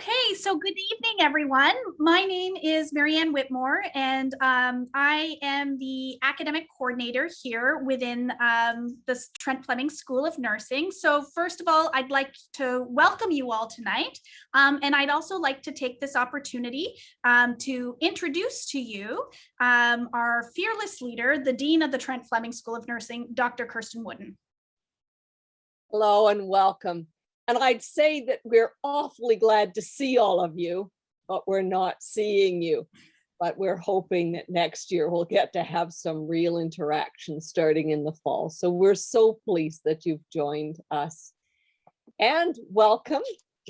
Okay, so good evening, everyone. My name is Marianne Whitmore, and I am the academic coordinator here within the Trent Fleming School of Nursing. So first of all, I'd like to welcome you all tonight, and I'd also like to take this opportunity to introduce to you our fearless leader, the Dean of the Trent Fleming School of Nursing, Dr. Kirsten Wooden. Hello and welcome. And I'd say that we're awfully glad to see all of you, but we're not seeing you. But we're hoping that next year we'll get to have some real interaction starting in the fall. So we're so pleased that you've joined us. And welcome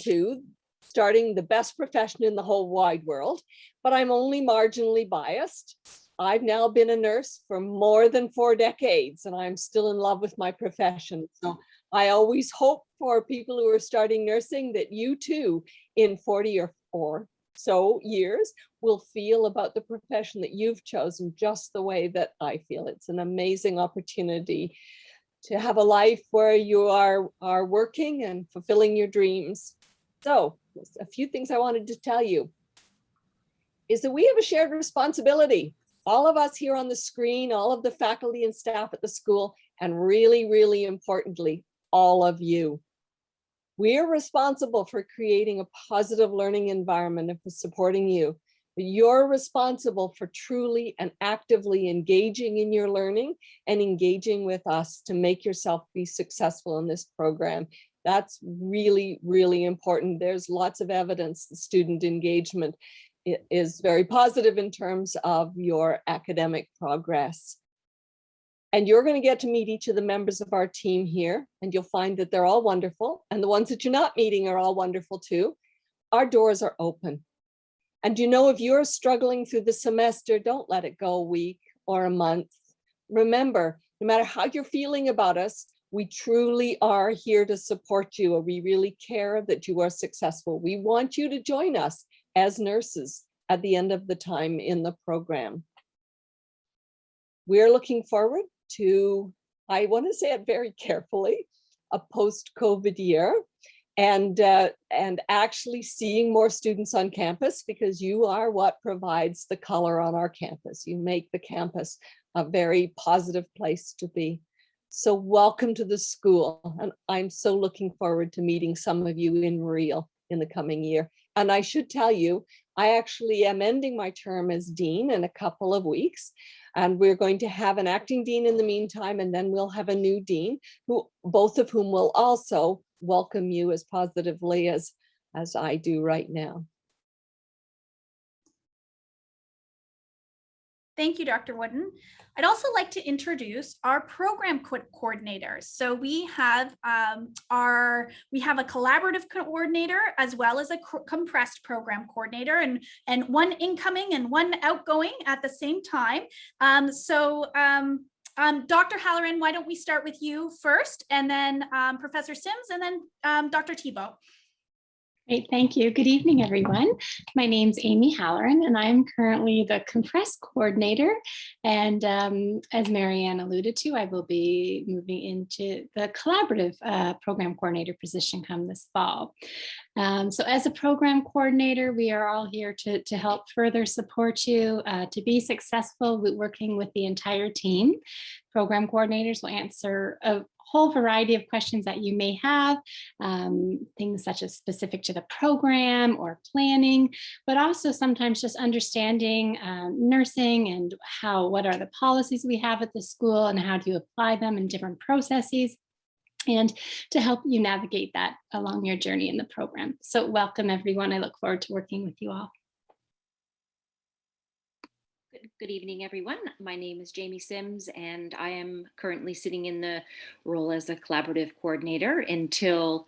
to starting the best profession in the whole wide world. But I'm only marginally biased. I've now been a nurse for more than 4 decades, and I'm still in love with my profession. So I always hope for people who are starting nursing that you too, in 40 or so years, will feel about the profession that you've chosen just the way that I feel. It's an amazing opportunity to have a life where you are working and fulfilling your dreams. So a few things I wanted to tell you is that we have a shared responsibility. All of us here on the screen, all of the faculty and staff at the school, and really, really importantly, all of you. We are responsible for creating a positive learning environment and for supporting you. But you're responsible for truly and actively engaging in your learning and engaging with us to make yourself be successful in this program. That's really, really important. There's lots of evidence that student engagement is very positive in terms of your academic progress. And you're going to get to meet each of the members of our team here, and you'll find that they're all wonderful. And the ones that you're not meeting are all wonderful too. Our doors are open. And you know, if you're struggling through the semester, don't let it go a week or a month. Remember, no matter how you're feeling about us, we truly are here to support you. We really care that you are successful. We want you to join us as nurses at the end of the time in the program. We're looking forward to, I want to say it very carefully, a post-COVID year, and actually seeing more students on campus, because you are what provides the color on our campus. You make the campus a very positive place to be. So welcome to the school, and I'm so looking forward to meeting some of you in real in the coming year. And I should tell you, I actually am ending my term as dean in a couple of weeks. And we're going to have an acting dean in the meantime, and then we'll have a new dean, who both of whom will also welcome you as positively as I do right now. Thank you, Dr. Wooden. I'd also like to introduce our program coordinators. So we have a collaborative coordinator as well as a compressed program coordinator, and one incoming and one outgoing at the same time. Dr. Halloran, why don't we start with you first, and then Professor Sims, and then Dr. Thibault. Great, thank you. Good evening, everyone. My name's Amy Halloran, and I'm currently the compressed coordinator. And as Marianne alluded to, I will be moving into the collaborative program coordinator position come this fall. So as a program coordinator, we are all here to help further support you to be successful with working with the entire team. Program coordinators will answer a whole variety of questions that you may have, things such as specific to the program or planning, but also sometimes just understanding nursing and what are the policies we have at the school and how do you apply them in different processes, and to help you navigate that along your journey in the program. So welcome, everyone. I look forward to working with you all. Good evening, everyone. My name is Jamie Sims, and I am currently sitting in the role as a collaborative coordinator until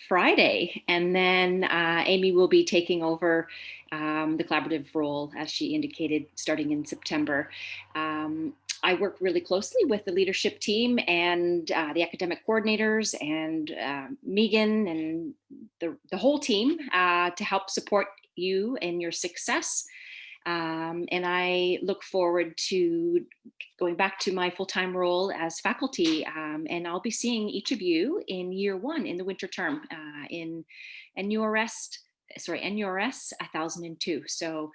Friday. And then Amy will be taking over the collaborative role, as she indicated, starting in September. I work really closely with the leadership team and the academic coordinators and Megan and the whole team to help support you in your success. And I look forward to going back to my full-time role as faculty, and I'll be seeing each of you in year 1 in the winter term in URS NURS 1002. So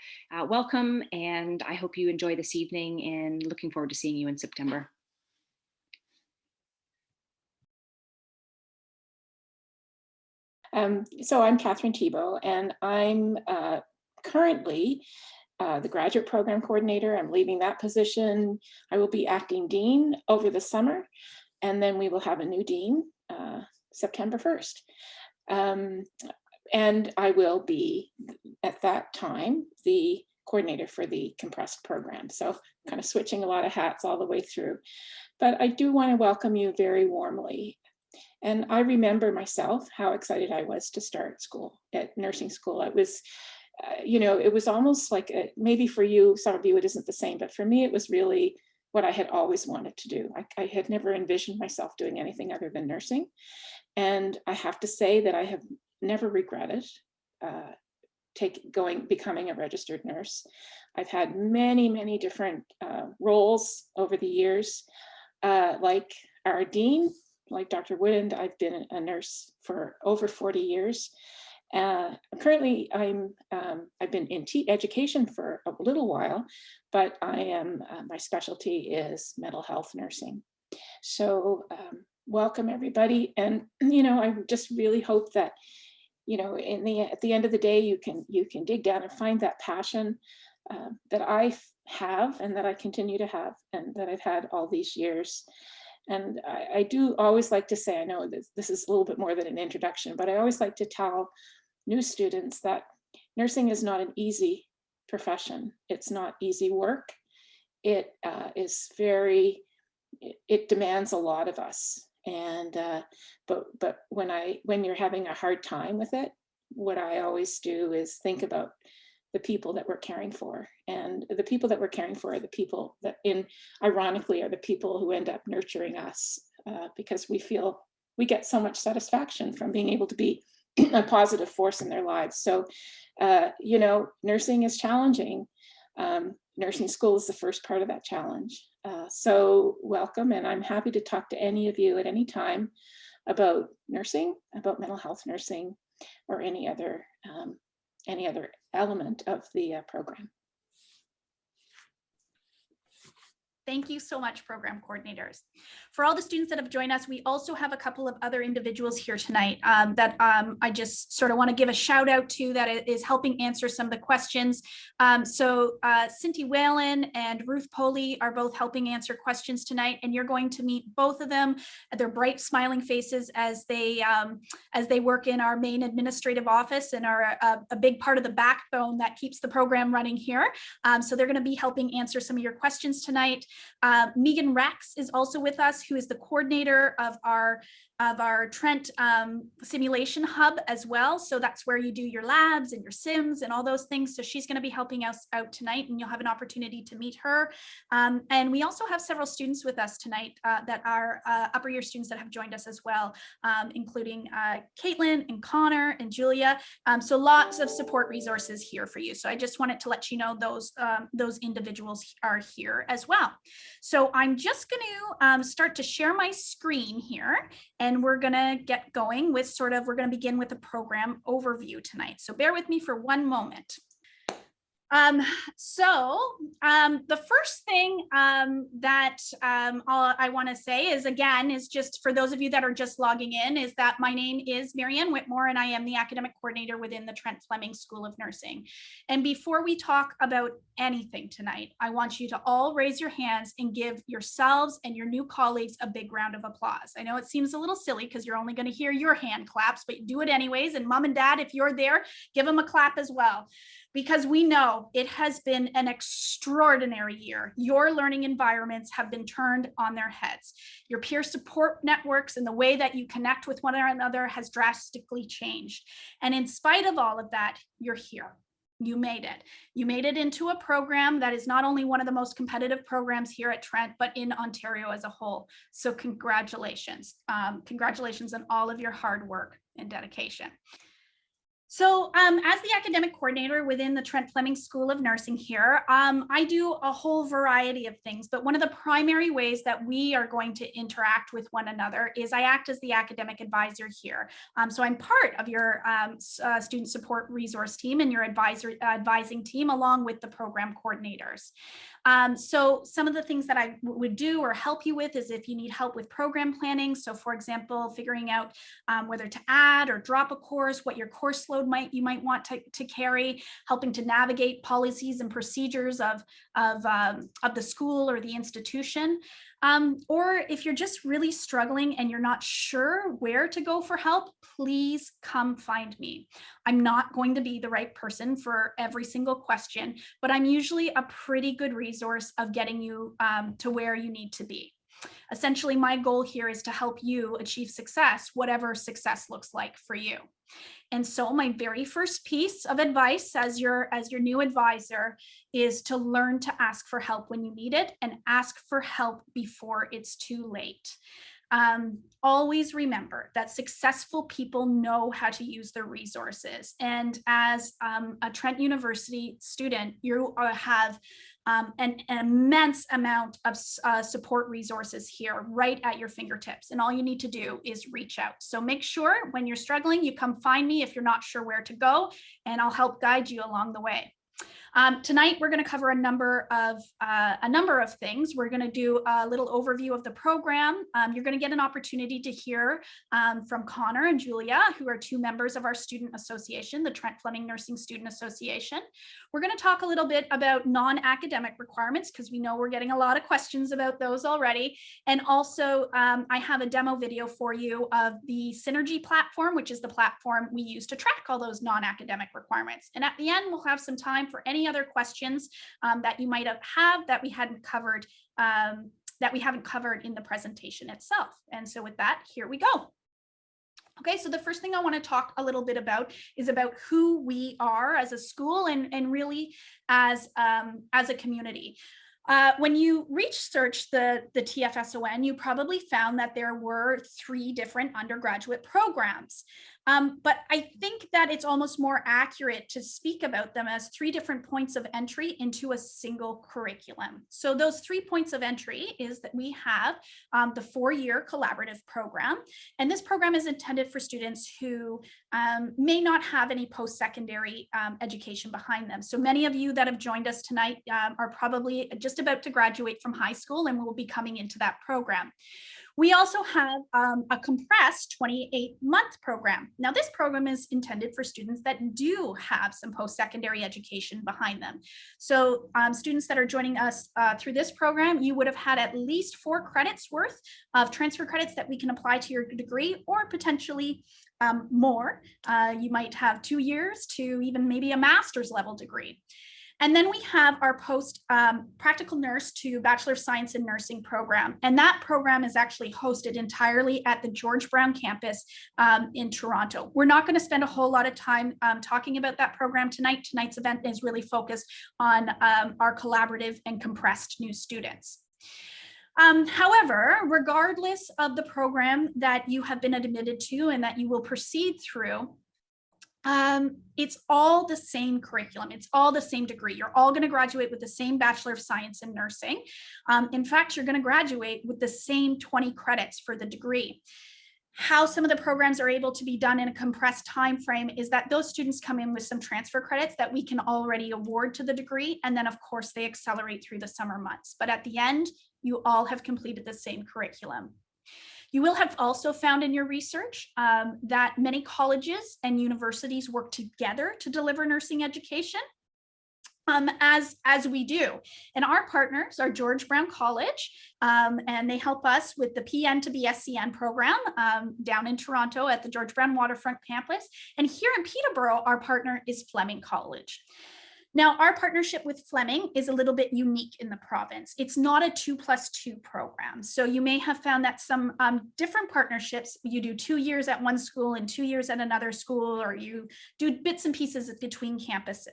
welcome, and I hope you enjoy this evening, and looking forward to seeing you in September. So I'm Catherine Thibault, and I'm currently the graduate program coordinator. I'm leaving that position. I will be acting dean over the summer, and then we will have a new dean September 1st. And I will be, at that time, the coordinator for the compressed program. So kind of switching a lot of hats all the way through. But I do want to welcome you very warmly. And I remember myself how excited I was to start school, at nursing school. It was, it was almost like, maybe for you, some of you, it isn't the same, but for me, it was really what I had always wanted to do. I had never envisioned myself doing anything other than nursing. And I have to say that I have never regretted becoming a registered nurse. I've had many, many different roles over the years, like our dean, like Dr. Woodend. I've been a nurse for over 40 years. Currently, I've been in education for a little while, but I am my specialty is mental health nursing. So welcome everybody, and I just really hope that at the end of the day you can dig down and find that passion that I have and that I continue to have and that I've had all these years. And I do always like to say, I know this is a little bit more than an introduction, but I always like to tell new students that nursing is not an easy profession. It's not easy work. It is it demands a lot of us. And but when you're having a hard time with it, what I always do is think about the people that we're caring for. And the people that we're caring for are the people that ironically are the people who end up nurturing us, because we get so much satisfaction from being able to be a positive force in their lives. So, nursing is challenging. Nursing school is the first part of that challenge. So welcome, and I'm happy to talk to any of you at any time about nursing, about mental health nursing, or any other element of the program. Thank you so much, program coordinators. For all the students that have joined us, we also have a couple of other individuals here tonight that I just sort of want to give a shout out to that is helping answer some of the questions. So Cynthia Whalen and Ruth Poley are both helping answer questions tonight, and you're going to meet both of them at their bright smiling faces as they work in our main administrative office and are a big part of the backbone that keeps the program running here. So they're going to be helping answer some of your questions tonight. Megan Rex is also with us, who is the coordinator of our Trent simulation hub as well. So that's where you do your labs and your sims and all those things. So she's going to be helping us out tonight, and you'll have an opportunity to meet her. And we also have several students with us tonight that are upper year students that have joined us as well, including Caitlin and Connor and Julia. So lots of support resources here for you. So I just wanted to let you know those individuals are here as well. So I'm just going to start to share my screen here, and we're going to get going with we're going to begin with a program overview tonight. So bear with me for one moment. The first thing that I want to say is just for those of you that are just logging in, is that my name is Marianne Whitmore, and I am the academic coordinator within the Trent Fleming School of Nursing. And before we talk about anything tonight, I want you to all raise your hands and give yourselves and your new colleagues a big round of applause. I know it seems a little silly because you're only going to hear your hand claps, but do it anyways. And mom and dad, if you're there, give them a clap as well, because we know it has been an extraordinary year. Your learning environments have been turned on their heads. Your peer support networks and the way that you connect with one another has drastically changed. And in spite of all of that, you're here. You made it. You made it into a program that is not only one of the most competitive programs here at Trent, but in Ontario as a whole. So congratulations. Congratulations on all of your hard work and dedication. So as the academic coordinator within the Trent Fleming School of Nursing here, I do a whole variety of things, but one of the primary ways that we are going to interact with one another is I act as the academic advisor here. So I'm part of your student support resource team and your advising team along with the program coordinators. So some of the things that I would do or help you with is if you need help with program planning. So for example, figuring out whether to add or drop a course, what your course load you might want to carry, helping to navigate policies and procedures of the school or the institution. Or if you're just really struggling and you're not sure where to go for help, please come find me. I'm not going to be the right person for every single question, but I'm usually a pretty good resource of getting you to where you need to be. Essentially, my goal here is to help you achieve success, whatever success looks like for you. And so my very first piece of advice as your new advisor is to learn to ask for help when you need it and ask for help before it's too late. Always remember that successful people know how to use their resources. And as a Trent University student, you have an immense amount of support resources here right at your fingertips. And all you need to do is reach out. So make sure when you're struggling, you come find me if you're not sure where to go, and I'll help guide you along the way. Tonight, we're going to cover a number of things. We're going to do a little overview of the program. You're going to get an opportunity to hear from Connor and Julia, who are two members of our student association, the Trent Fleming Nursing Student Association. We're going to talk a little bit about non-academic requirements because we know we're getting a lot of questions about those already. And also, I have a demo video for you of the Synergy platform, which is the platform we use to track all those non-academic requirements. And at the end, we'll have some time for any other questions that you might have that we hadn't covered, that we haven't covered in the presentation itself. And so with that, here we go. Okay, so the first thing I want to talk a little bit about is about who we are as a school and really as a community. When you researched the TFSON, you probably found that there were 3 different undergraduate programs. But I think that it's almost more accurate to speak about them as 3 different points of entry into a single curriculum. So those 3 points of entry is that we have the 4-year collaborative program. And this program is intended for students who may not have any post-secondary education behind them. So many of you that have joined us tonight are probably just about to graduate from high school and will be coming into that program. We also have a compressed 28-month program. Now, this program is intended for students that do have some post-secondary education behind them. So students that are joining us through this program, you would have had at least 4 credits worth of transfer credits that we can apply to your degree, or potentially more. You might have 2 years to even maybe a master's level degree. And then we have our post practical nurse to Bachelor of Science in Nursing program. And that program is actually hosted entirely at the George Brown campus in Toronto. We're not going to spend a whole lot of time talking about that program tonight. Tonight's event is really focused on our collaborative and compressed new students. However, regardless of the program that you have been admitted to and that you will proceed through, it's all the same curriculum. It's all the same degree. You're all going to graduate with the same Bachelor of Science in Nursing. In fact, you're going to graduate with the same 20 credits for the degree. How some of the programs are able to be done in a compressed time frame is that those students come in with some transfer credits that we can already award to the degree. And then, of course, they accelerate through the summer months. But at the end, you all have completed the same curriculum. You will have also found in your research that many colleges and universities work together to deliver nursing education, as we do. And our partners are George Brown College, and they help us with the PN to BSCN program down in Toronto at the George Brown Waterfront campus. And here in Peterborough, our partner is Fleming College. Now, our partnership with Fleming is a little bit unique in the province. It's not a 2+2 program. So you may have found that some different partnerships, you do 2 years at one school and 2 years at another school, or you do bits and pieces between campuses.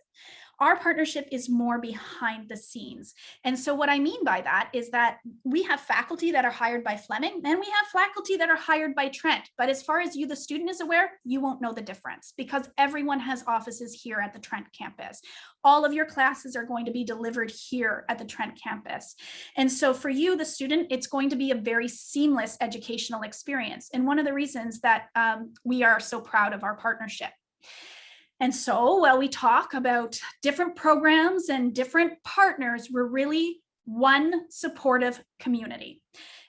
our partnership is more behind the scenes. And so what I mean by that is that we have faculty that are hired by Fleming, and we have faculty that are hired by Trent. But as far as you, the student, is aware, you won't know the difference because everyone has offices here at the Trent campus. All of your classes are going to be delivered here at the Trent campus. And so for you, the student, it's going to be a very seamless educational experience. And one of the reasons that we are so proud of our partnership. And so while we talk about different programs and different partners, we're really one supportive community.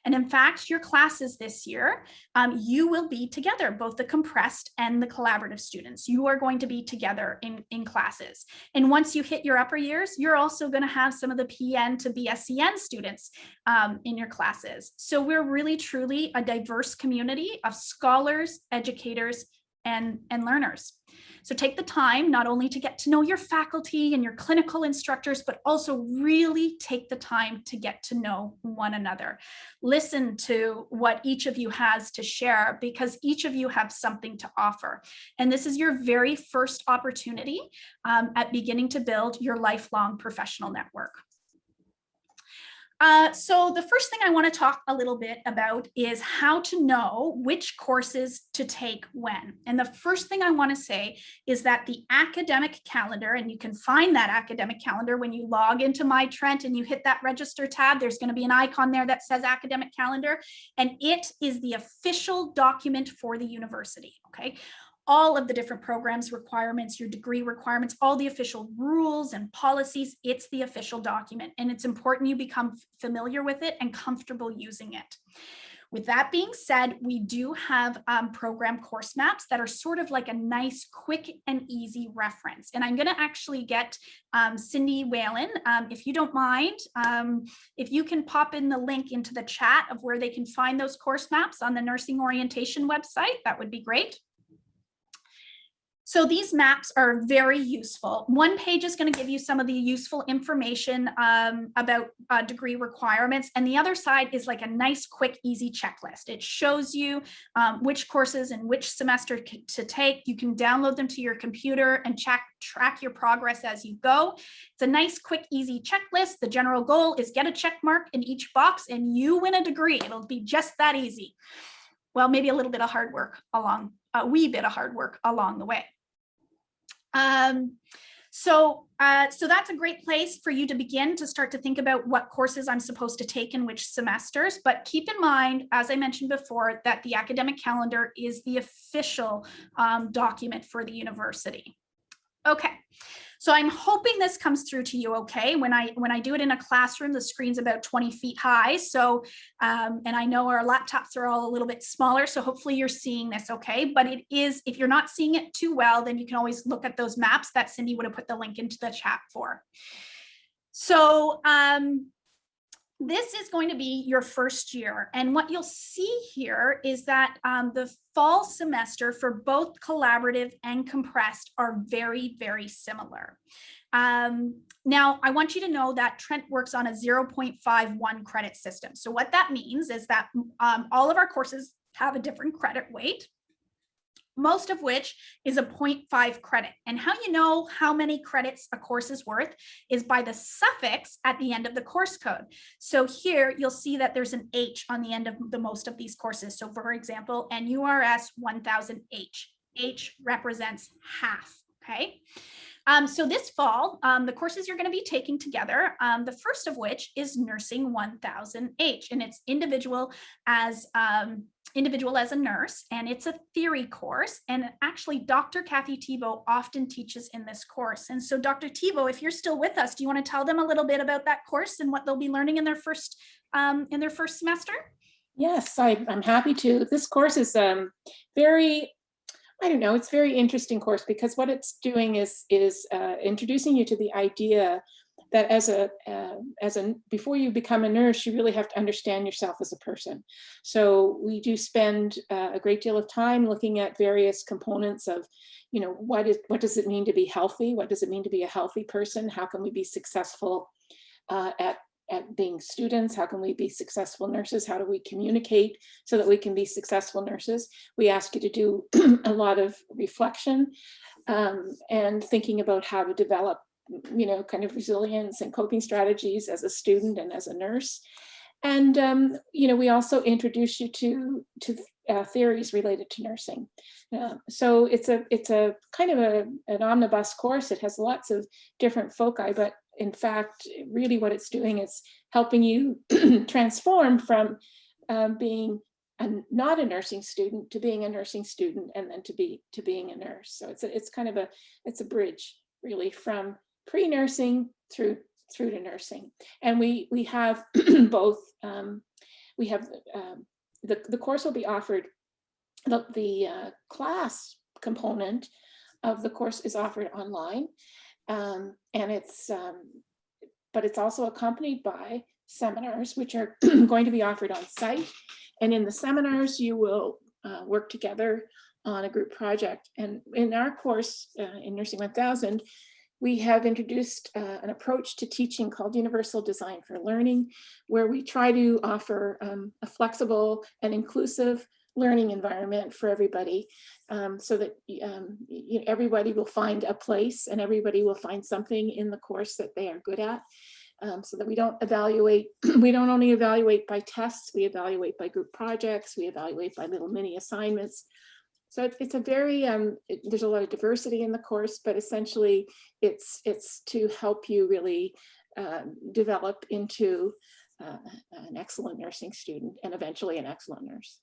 And in fact, your classes this year, you will be together, both the compressed and the collaborative students. You are going to be together in classes. And once you hit your upper years, you're also going to have some of the PN to BSCN students in your classes. So we're really, truly a diverse community of scholars, educators, and learners. So take the time not only to get to know your faculty and your clinical instructors, but also really take the time to get to know one another. Listen to what each of you has to share because each of you have something to offer. And this is your very first opportunity at beginning to build your lifelong professional network. So the first thing I want to talk a little bit about is how to know which courses to take when. And the first thing I want to say is that the academic calendar, and you can find that academic calendar when you log into My Trent and you hit that register tab, there's going to be an icon there that says academic calendar, and it is the official document for the university, okay? All of the different programs requirements, your degree requirements, all the official rules and policies, it's the official document. And it's important you become familiar with it and comfortable using it. With that being said, we do have program course maps that are sort of like a nice, quick and easy reference. And I'm gonna actually get Cindy Whalen, if you don't mind, if you can pop in the link into the chat of where they can find those course maps on the nursing orientation website, that would be great. So these maps are very useful. One page is going to give you some of the useful information about degree requirements, and the other side is like a nice, quick, easy checklist. It shows you which courses and which semester to take. You can download them to your computer and track your progress as you go. It's a nice, quick, easy checklist. The general goal is get a check mark in each box and you win a degree. It'll be just that easy. Well, maybe a little bit of hard work along, a wee bit of hard work along the way. So that's a great place for you to begin to start to think about what courses I'm supposed to take in which semesters. But keep in mind, as I mentioned before, that the academic calendar is the official document for the university. Okay, so I'm hoping this comes through to you okay. When I do it in a classroom, the screen's about 20 feet high. So, and I know our laptops are all a little bit smaller, so hopefully you're seeing this okay. But it is, if you're not seeing it too well, then you can always look at those maps that Cindy would have put the link into the chat for. So, this is going to be your first year. And what you'll see here is that the fall semester for both collaborative and compressed are very, very similar. Now, I want you to know that Trent works on a 0.51 credit system. So what that means is that all of our courses have a different credit weight, most of which is a 0.5 credit. And how you know how many credits a course is worth is by the suffix at the end of the course code. So here you'll see that there's an H on the end of most of these courses. So for example, NURS 1000H, H represents half, okay? So this fall, the courses you're going to be taking together, the first of which is Nursing 1000H, and it's individual as a nurse, and it's a theory course. And actually, Dr. Kathy Thibault often teaches in this course. And so, Dr. Thibault, if you're still with us, do you want to tell them a little bit about that course and what they'll be learning in their first semester? Yes, I'm happy to. This course is it's very interesting course because what it's doing is introducing you to the idea that before you become a nurse, you really have to understand yourself as a person. So we do spend a great deal of time looking at various components of, what does it mean to be healthy? What does it mean to be a healthy person? How can we be successful at being students? How can we be successful nurses? How do we communicate so that we can be successful nurses? We ask you to do a lot of reflection and thinking about how to develop kind of resilience and coping strategies as a student and as a nurse. And, we also introduce you to theories related to nursing. So it's a kind of an omnibus course. It has lots of different foci, but in fact, really what it's doing is helping you transform from being not a nursing student to being a nursing student, and then to being a nurse. So it's kind of a bridge really from pre-nursing through to nursing. And we have both. We have the course will be offered. The class component of the course is offered online, and but it's also accompanied by seminars, which are going to be offered on site. And in the seminars, you will work together on a group project. And in our course in Nursing 1000, we have introduced an approach to teaching called Universal Design for Learning, where we try to offer a flexible and inclusive learning environment for everybody, so that everybody will find a place and everybody will find something in the course that they are good at. So that we don't only evaluate by tests, we evaluate by group projects, we evaluate by little mini assignments. So it's a very, there's a lot of diversity in the course, but essentially it's to help you really develop into an excellent nursing student and eventually an excellent nurse.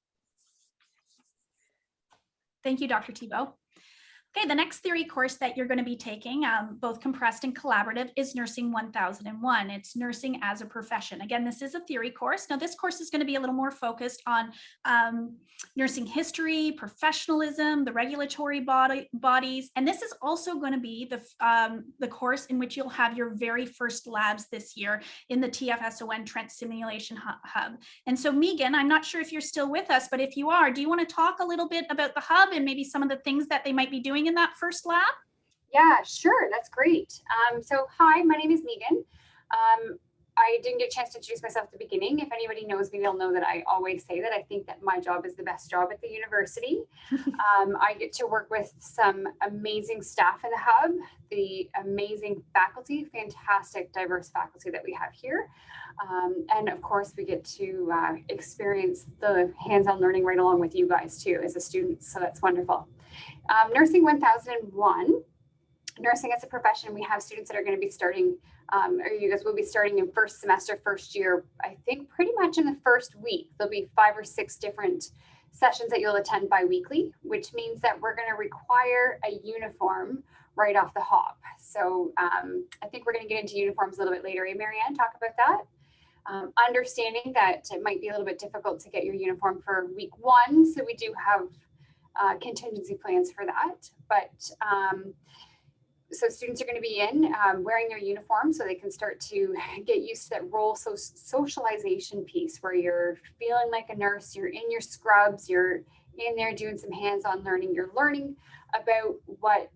Thank you, Dr. Thibault. Okay, the next theory course that you're going to be taking, both compressed and collaborative, is Nursing 1001. It's nursing as a profession. Again, this is a theory course. Now, this course is going to be a little more focused on nursing history, professionalism, the regulatory bodies, and this is also going to be the course in which you'll have your very first labs this year in the TFSON Trent Simulation Hub. And so, Megan, I'm not sure if you're still with us, but if you are, do you want to talk a little bit about the hub and maybe some of the things that they might be doing in that first lab? Yeah, sure. That's great. So hi, my name is Megan. I didn't get a chance to introduce myself at the beginning. If anybody knows me, they'll know that I always say that I think that my job is the best job at the university. I get to work with some amazing staff in the hub, the amazing faculty, fantastic, diverse faculty that we have here. And of course, we get to experience the hands-on learning right along with you guys too as a student. So that's wonderful. Nursing 1001, nursing as a profession, we have students that are going to be starting, or you guys will be starting in first semester, first year, I think pretty much in the first week. There'll be 5 or 6 different sessions that you'll attend bi-weekly, which means that we're going to require a uniform right off the hop. So I think we're going to get into uniforms a little bit later. Marianne, talk about that. Understanding that it might be a little bit difficult to get your uniform for week 1. So we do have contingency plans for that, but so students are going to be in wearing their uniform so they can start to get used to that role socialization piece where you're feeling like a nurse, you're in your scrubs, you're in there doing some hands-on learning, you're learning about what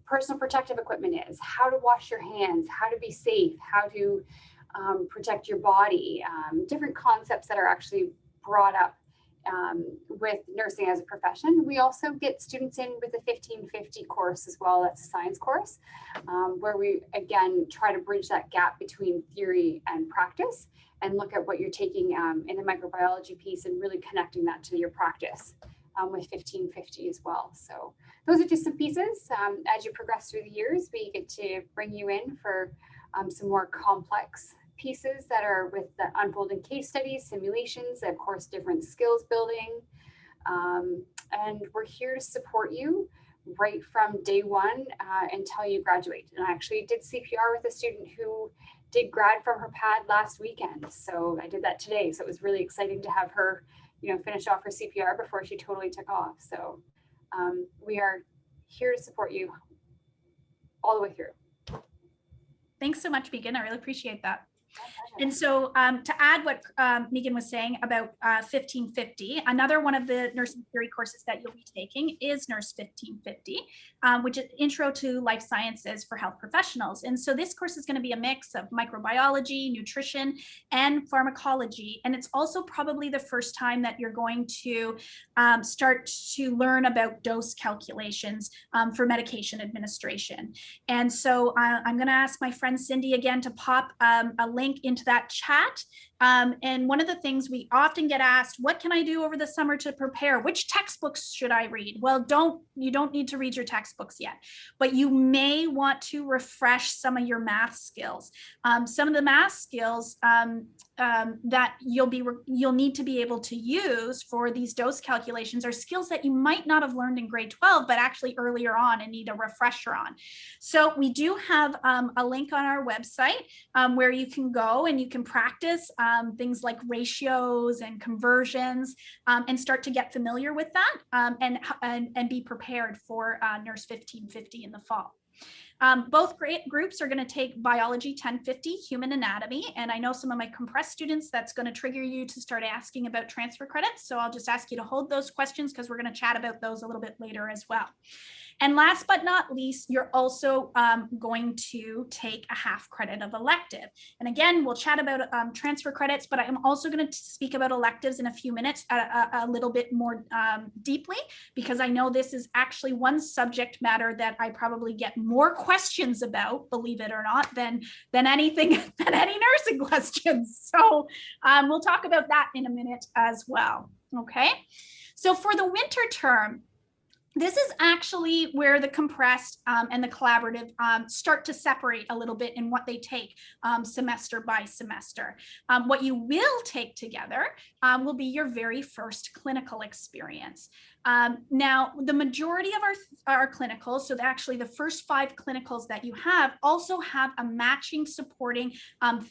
personal protective equipment is, how to wash your hands, how to be safe, how to protect your body, different concepts that are actually brought up with nursing as a profession. We also get students in with the 1550 course as well. That's a science course where we again try to bridge that gap between theory and practice and look at what you're taking in the microbiology piece and really connecting that to your practice with 1550 as well. So those are just some pieces. As you progress through the years, we get to bring you in for some more complex pieces that are with the unfolding case studies, simulations, of course, different skills building. And we're here to support you right from day 1 until you graduate. And I actually did CPR with a student who did grad from her pad last weekend. So I did that today. So it was really exciting to have her, finish off her CPR before she totally took off. So we are here to support you all the way through. Thanks so much, Megan. I really appreciate that. My pleasure. And so to add what Megan was saying about 1550, another one of the nursing theory courses that you'll be taking is Nurse 1550, which is Intro to Life Sciences for Health Professionals. And so this course is going to be a mix of microbiology, nutrition, and pharmacology. And it's also probably the first time that you're going to start to learn about dose calculations for medication administration. And so I'm going to ask my friend Cindy again to pop a link into that chat. And one of the things we often get asked, what can I do over the summer to prepare? Which textbooks should I read? Well, you don't need to read your textbooks yet, but you may want to refresh some of your math skills. Some of the math skills that you'll need to be able to use for these dose calculations are skills that you might not have learned in grade 12, but actually earlier on and need a refresher on. So we do have a link on our website where you can go and you can practice things like ratios and conversions and start to get familiar with that and be prepared for Nurse 1550 in the fall. Both groups are going to take Biology 1050, Human Anatomy, and I know some of my compressed students, that's going to trigger you to start asking about transfer credits. So I'll just ask you to hold those questions because we're going to chat about those a little bit later as well. And last but not least, you're also going to take a half credit of elective. And again, we'll chat about transfer credits, but I'm also going to speak about electives in a few minutes a little bit more deeply, because I know this is actually one subject matter that I probably get more questions about, believe it or not, than anything, than any nursing questions. So we'll talk about that in a minute as well. Okay. So for the winter term, this is actually where the compressed and the collaborative start to separate a little bit in what they take semester by semester. What you will take together will be your very first clinical experience. Now, the majority of our clinicals, so actually the first 5 clinicals that you have, also have a matching supporting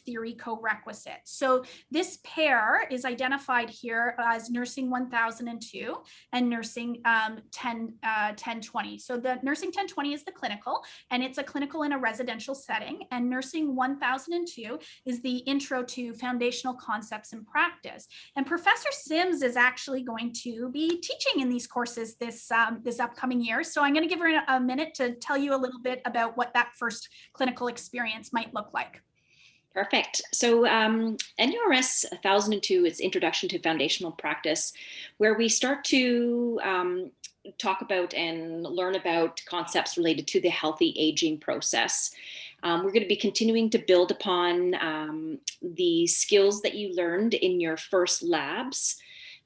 theory co-requisite. So this pair is identified here as Nursing 1002 and Nursing 1020. So the Nursing 1020 is the clinical, and it's a clinical in a residential setting, and Nursing 1002 is the Intro to Foundational Concepts in Practice. And Professor Sims is actually going to be teaching in these courses this upcoming year. So I'm going to give her a minute to tell you a little bit about what that first clinical experience might look like. Perfect. So NURS 1002 is Introduction to Foundational Practice, where we start to talk about and learn about concepts related to the healthy aging process. We're going to be continuing to build upon the skills that you learned in your first labs.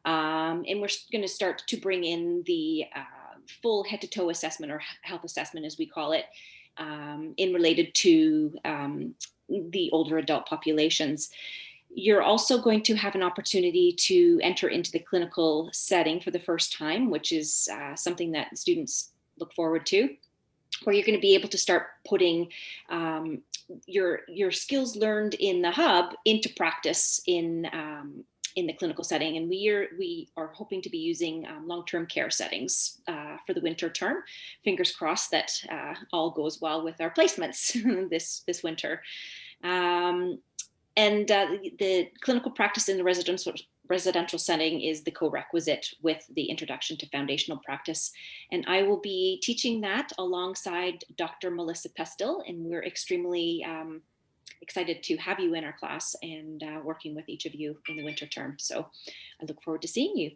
And we're going to start to bring in the full head-to-toe assessment, or health assessment as we call it, in related to the older adult populations. You're also going to have an opportunity to enter into the clinical setting for the first time, which is something that students look forward to, where you're going to be able to start putting your skills learned in the hub into practice in the clinical setting. And we are hoping to be using long-term care settings for the winter term. Fingers crossed that all goes well with our placements this winter. The clinical practice in the residential setting is the co-requisite with the Introduction to Foundational Practice. And I will be teaching that alongside Dr. Melissa Pestil, and we're extremely excited to have you in our class and working with each of you in the winter term. So I look forward to seeing you.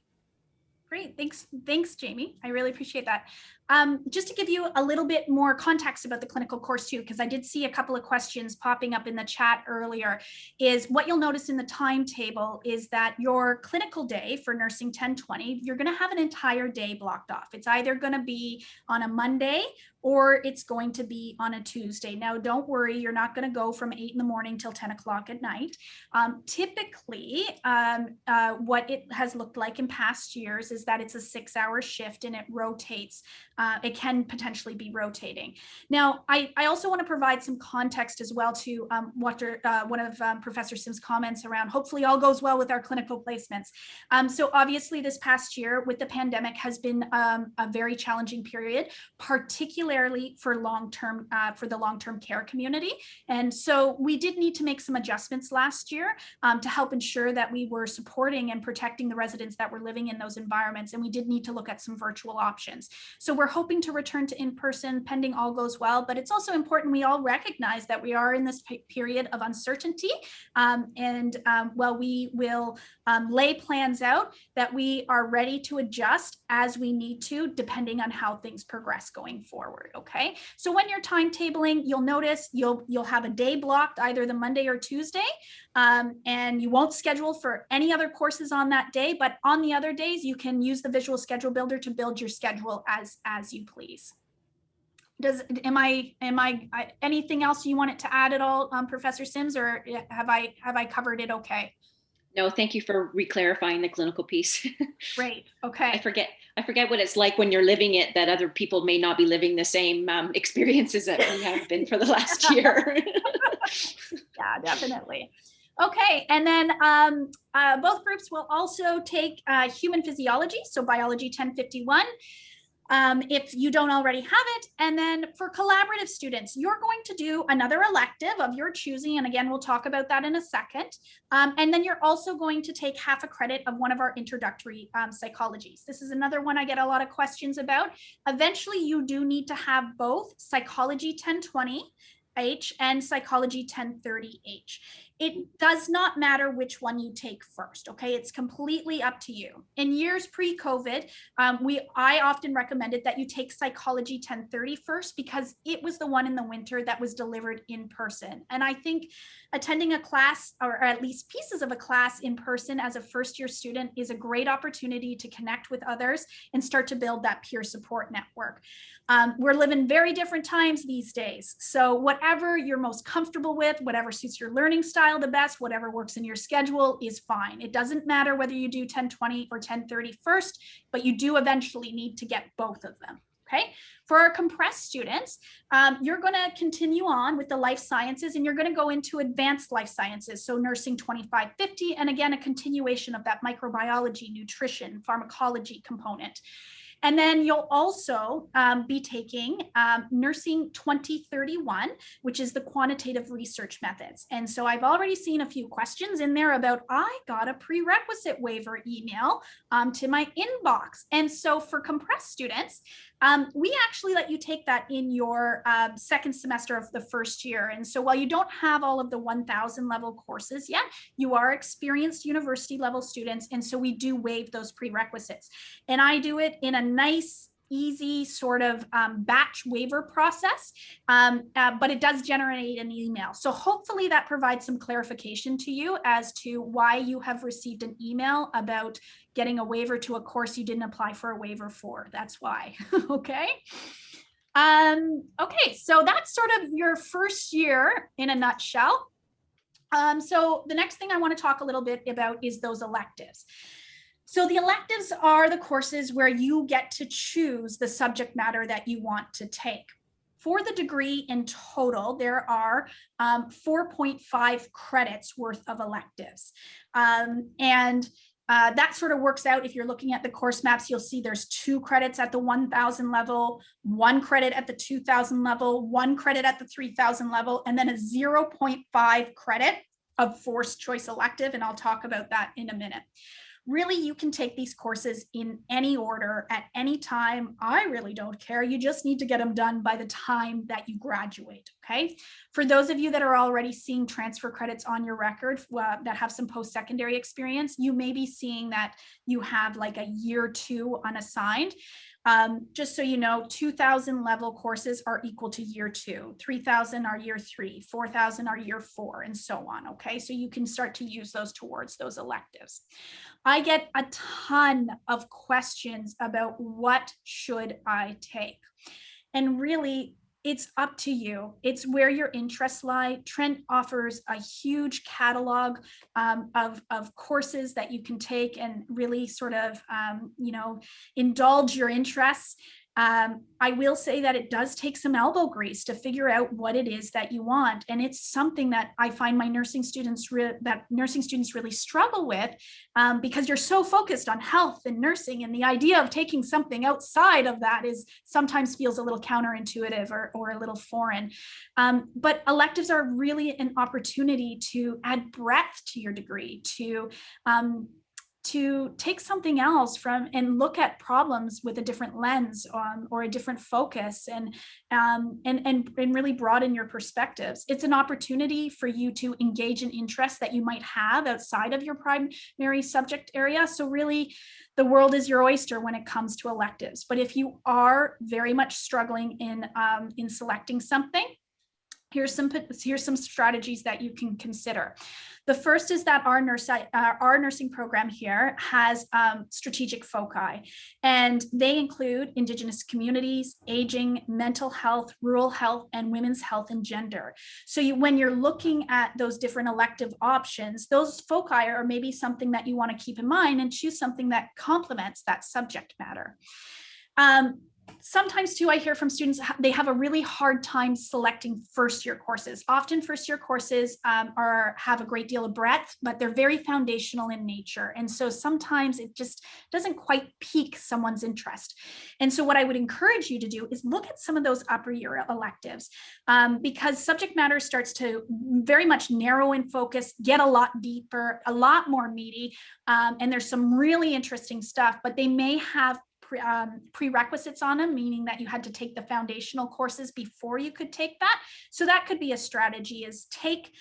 Great, thanks, Jamie. I really appreciate that. Just to give you a little bit more context about the clinical course too, because I did see a couple of questions popping up in the chat earlier, is what you'll notice in the timetable is that your clinical day for Nursing 1020, you're going to have an entire day blocked off. It's either going to be on a Monday or it's going to be on a Tuesday. Now, don't worry, you're not going to go from 8 in the morning till 10 o'clock at night. Typically, what it has looked like in past years is that it's a 6-hour shift and it rotates. It can potentially be rotating. Now, I also want to provide some context as well to one of Professor Sims' comments around hopefully all goes well with our clinical placements. So obviously this past year with the pandemic has been a very challenging period, particularly particularly for the long-term care community. And so we did need to make some adjustments last year to help ensure that we were supporting and protecting the residents that were living in those environments. And we did need to look at some virtual options. So we're hoping to return to in-person pending all goes well, but it's also important we all recognize that we are in this period of uncertainty. While we will lay plans out, that we are ready to adjust as we need to, depending on how things progress going forward. Okay, so when you're timetabling, you'll notice you'll have a day blocked, either the Monday or Tuesday, and you won't schedule for any other courses on that day. But on the other days, you can use the visual schedule builder to build your schedule as you please. Anything else you wanted to add at all, Professor Sims, or have I covered it okay? No, thank you for re-clarifying the clinical piece. Great. Okay. I forget what it's like when you're living it, that other people may not be living the same experiences that we have been for the last year. Yeah, definitely. Okay, and then both groups will also take human physiology, so biology 1051. If you don't already have it. And then for collaborative students, you're going to do another elective of your choosing. And again, we'll talk about that in a second. And then you're also going to take half a credit of one of our introductory psychologies. This is another one I get a lot of questions about. Eventually, you do need to have both psychology 1020H and psychology 1030H. It does not matter which one you take first, okay? It's completely up to you. In years pre-COVID, I often recommended that you take psychology 1030 first, because it was the one in the winter that was delivered in person. And I think attending a class, or at least pieces of a class in person as a first-year student, is a great opportunity to connect with others and start to build that peer support network. We're living very different times these days. So whatever you're most comfortable with, whatever suits your learning style the best, whatever works in your schedule is fine. It doesn't matter whether you do 1020 or 1030 first, but you do eventually need to get both of them. Okay. For our compressed students, you're going to continue on with the life sciences, and you're going to go into advanced life sciences. So nursing 2550, and again, a continuation of that microbiology, nutrition, pharmacology component. And then you'll also be taking nursing 2031, which is the quantitative research methods. And so I've already seen a few questions in there about, I got a prerequisite waiver email to my inbox. And so for compressed students, we actually let you take that in your second semester of the first year. And so while you don't have all of the 1000 level courses yet, you are experienced university level students. And so we do waive those prerequisites. And I do it in a nice, easy sort of batch waiver process, but it does generate an email. So hopefully that provides some clarification to you as to why you have received an email about getting a waiver to a course you didn't apply for a waiver for. That's why. Okay. Okay, so that's sort of your first year in a nutshell. So the next thing I want to talk a little bit about is those electives. So the electives are the courses where you get to choose the subject matter that you want to take. For the degree in total, there are 4.5 credits worth of electives. That sort of works out. If you're looking at the course maps, you'll see there's 2 credits at the 1000 level, 1 credit at the 2000 level, 1 credit at the 3000 level, and then a 0.5 credit of forced choice elective. And I'll talk about that in a minute. Really, you can take these courses in any order at any time. I really don't care. You just need to get them done by the time that you graduate, okay? For those of you that are already seeing transfer credits on your record that have some post-secondary experience, you may be seeing that you have like a year 2 unassigned. Just so you know, 2000 level courses are equal to year 2, 3000 are year 3, 4000 are year 4, and so on. Okay, so you can start to use those towards those electives. I get a ton of questions about what should I take, and really, it's up to you. It's where your interests lie. Trent offers a huge catalog of courses that you can take and really sort of, indulge your interests. I will say that it does take some elbow grease to figure out what it is that you want. And it's something that I find my nursing students really struggle with, because you're so focused on health and nursing, and the idea of taking something outside of that is sometimes feels a little counterintuitive or a little foreign. But electives are really an opportunity to add breadth to your degree, to take something else from and look at problems with a different lens, or a different focus, and really broaden your perspectives. It's an opportunity for you to engage in interests that you might have outside of your primary subject area. So really, the world is your oyster when it comes to electives. But if you are very much struggling in selecting something, here's some strategies that you can consider. The first is that our nursing program here has strategic foci, and they include Indigenous communities, aging, mental health, rural health, and women's health and gender. So when you're looking at those different elective options, those foci are maybe something that you want to keep in mind, and choose something that complements that subject matter. Sometimes too, I hear from students, they have a really hard time selecting first year courses. Often first year courses have a great deal of breadth, but they're very foundational in nature. And so sometimes it just doesn't quite pique someone's interest. And so what I would encourage you to do is look at some of those upper year electives, because subject matter starts to very much narrow in focus, get a lot deeper, a lot more meaty. And there's some really interesting stuff, but they may have prerequisites on them, meaning that you had to take the foundational courses before you could take that. So that could be a strategy, is take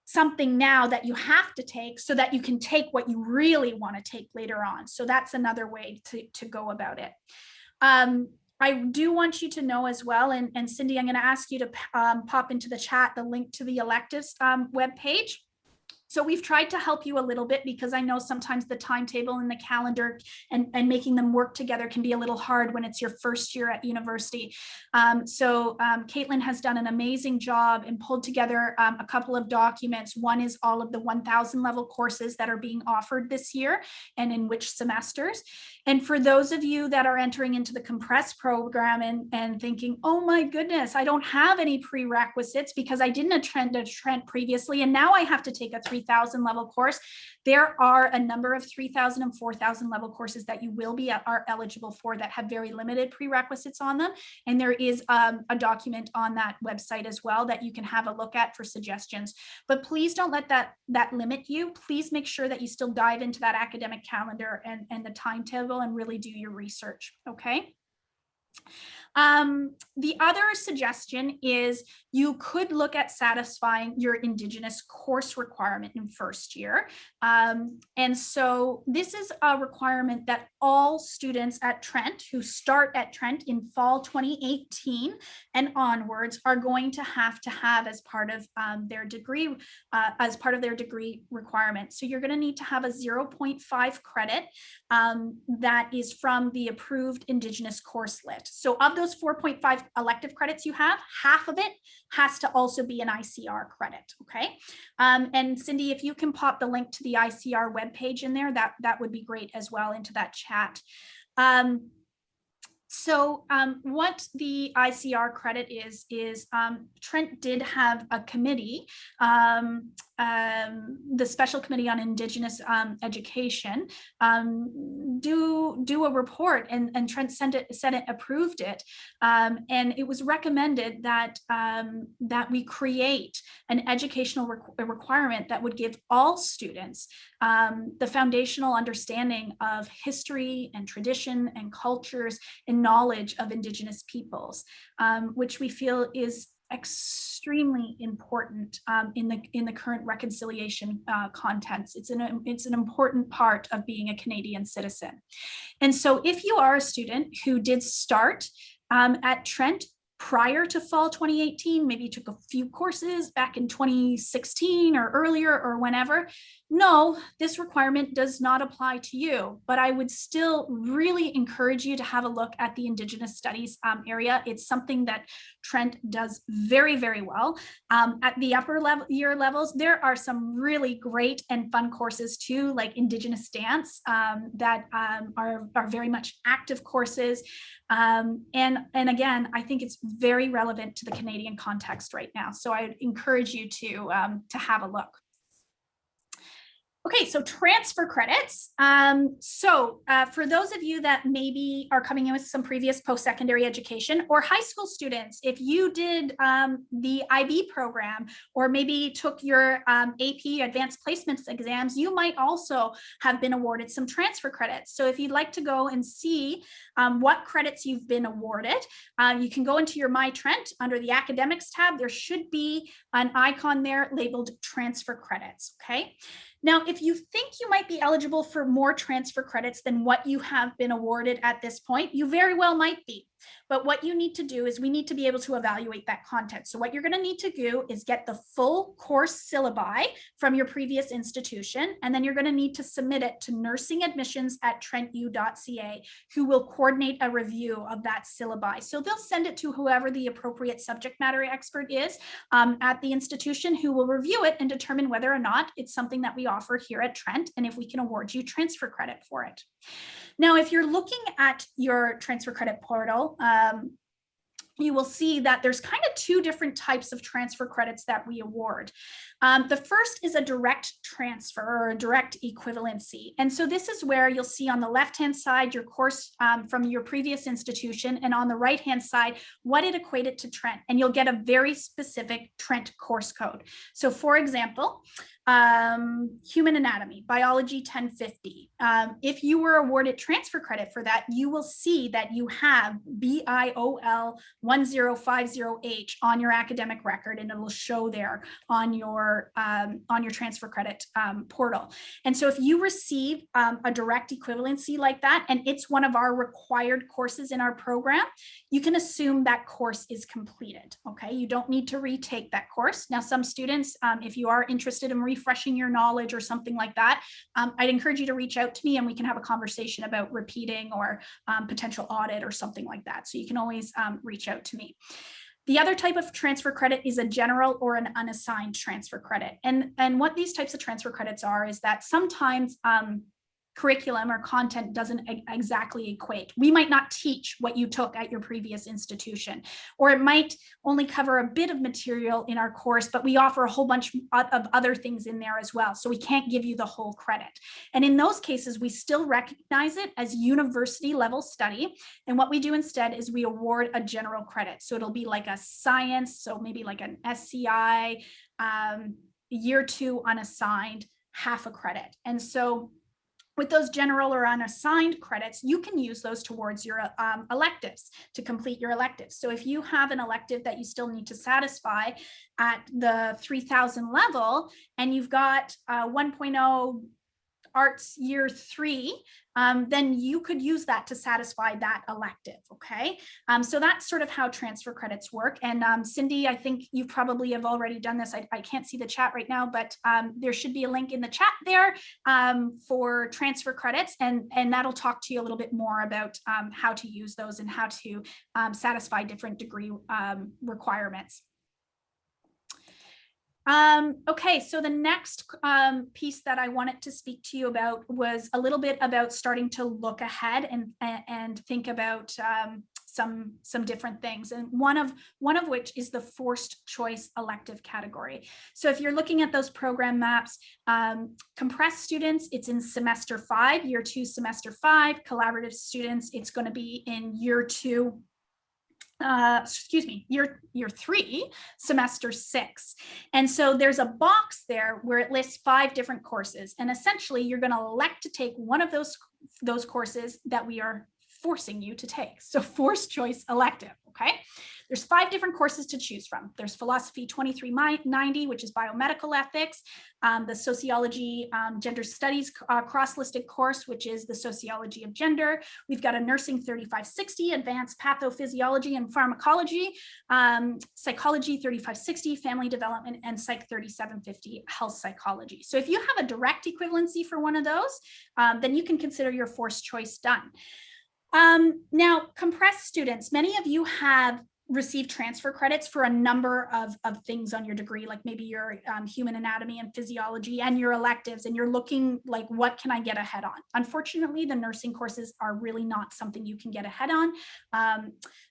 something now that you have to take so that you can take what you really want to take later on. So that's another way to go about it. I do want you to know as well, and Cindy, I'm going to ask you to pop into the chat the link to the electives webpage. So we've tried to help you a little bit, because I know sometimes the timetable and the calendar and making them work together can be a little hard when it's your first year at university. Caitlin has done an amazing job and pulled together a couple of documents. One is all of the 1,000 level courses that are being offered this year and in which semesters. And for those of you that are entering into the compressed program and thinking, oh my goodness, I don't have any prerequisites because I didn't attend a Trent previously, and now I have to take a 3,000 level course. There are a number of 3,000 and 4,000 level courses that you are eligible for that have very limited prerequisites on them. And there is a document on that website as well that you can have a look at for suggestions. But please don't let that limit you. Please make sure that you still dive into that academic calendar and the timetable and really do your research, okay? The other suggestion is you could look at satisfying your Indigenous course requirement in first year. And so this is a requirement that all students at Trent who start at Trent in fall 2018 and onwards are going to have as part of their degree, requirement. So you're going to need to have a 0.5 credit that is from the approved Indigenous course lit. So of those 4.5 elective credits you have, half of it has to also be an ICR credit, okay? And Cindy, if you can pop the link to the ICR webpage in there, that would be great as well into that chat. What the ICR credit is Trent did have a committee, the Special Committee on Indigenous Education, do a report, and Trent Senate approved it, and it was recommended that we create an educational requirement that would give all students the foundational understanding of history and tradition and cultures and knowledge of Indigenous peoples, which we feel is extremely important in the current reconciliation contents. It's an important part of being a Canadian citizen. And so if you are a student who did start at Trent prior to fall 2018, maybe you took a few courses back in 2016 or earlier or whenever, no, this requirement does not apply to you. But I would still really encourage you to have a look at the Indigenous Studies area. It's something that Trent does very, very well. At the upper year levels, there are some really great and fun courses too, like Indigenous dance that are very much active courses. And again, I think it's very relevant to the Canadian context right now. So I encourage you to have a look. Okay, so transfer credits. For those of you that maybe are coming in with some previous post-secondary education, or high school students, if you did the IB program, or maybe took your AP advanced placements exams, you might also have been awarded some transfer credits. So if you'd like to go and see what credits you've been awarded, you can go into your My Trent under the academics tab. There should be an icon there labeled transfer credits, okay? Now, if you think you might be eligible for more transfer credits than what you have been awarded at this point, you very well might be. But what you need to do is we need to be able to evaluate that content. So what you're going to need to do is get the full course syllabi from your previous institution, and then you're going to need to submit it to nursingadmissions@trentu.ca, who will coordinate a review of that syllabi. So they'll send it to whoever the appropriate subject matter expert is at the institution, who will review it and determine whether or not it's something that we offer here at Trent, and if we can award you transfer credit for it. Now, if you're looking at your transfer credit portal, you will see that there's kind of two different types of transfer credits that we award. The first is a direct transfer, or a direct equivalency. And so this is where you'll see on the left-hand side your course from your previous institution, and on the right-hand side what it equated to Trent, and you'll get a very specific Trent course code. So for example, human anatomy, biology 1050. If you were awarded transfer credit for that, you will see that you have BIOL 1050H on your academic record, and it will show there on your transfer credit portal. And so if you receive a direct equivalency like that, and it's one of our required courses in our program, you can assume that course is completed. Okay, you don't need to retake that course. Now, some students, if you are interested in refreshing your knowledge or something like that, I'd encourage you to reach out to me, and we can have a conversation about repeating or potential audit or something like that. So you can always reach out to me. The other type of transfer credit is a general or an unassigned transfer credit. And what these types of transfer credits are is that sometimes curriculum or content doesn't exactly equate. We might not teach what you took at your previous institution, or it might only cover a bit of material in our course, but we offer a whole bunch of other things in there as well. So we can't give you the whole credit. And in those cases, we still recognize it as university level study. And what we do instead is we award a general credit. So it'll be like a science, so maybe like an SCI, year 2 unassigned, half a credit. And so with those general or unassigned credits, you can use those towards your electives, to complete your electives. So if you have an elective that you still need to satisfy at the 3000 level, and you've got 1.0 arts year 3, then you could use that to satisfy that elective, okay? So that's sort of how transfer credits work. And Cindy, I think you probably have already done this. I can't see the chat right now, but there should be a link in the chat there for transfer credits, and that'll talk to you a little bit more about how to use those and how to satisfy different degree requirements. Okay, so the next piece that I wanted to speak to you about was a little bit about starting to look ahead and think about some different things, and one of which is the forced choice elective category. So if you're looking at those program maps, compressed students, it's in semester 5, year 2, semester 5. Collaborative students, it's going to be in year 2. Year 3, semester 6. And so there's a box there where it lists 5 different courses, and essentially you're going to elect to take one of those courses that we are forcing you to take. So forced choice elective. Okay, There's 5 different courses to choose from. There's Philosophy 2390, which is biomedical ethics, the Sociology Gender Studies cross-listed course, which is the Sociology of Gender. We've got a Nursing 3560, Advanced Pathophysiology and Pharmacology, Psychology 3560, Family Development, and Psych 3750, Health Psychology. So if you have a direct equivalency for one of those, then you can consider your forced choice done. Now, compressed students, many of you have received transfer credits for a number of things on your degree, like maybe your human anatomy and physiology and your electives, and you're looking like, what can I get ahead on? Unfortunately, the nursing courses are really not something you can get ahead on.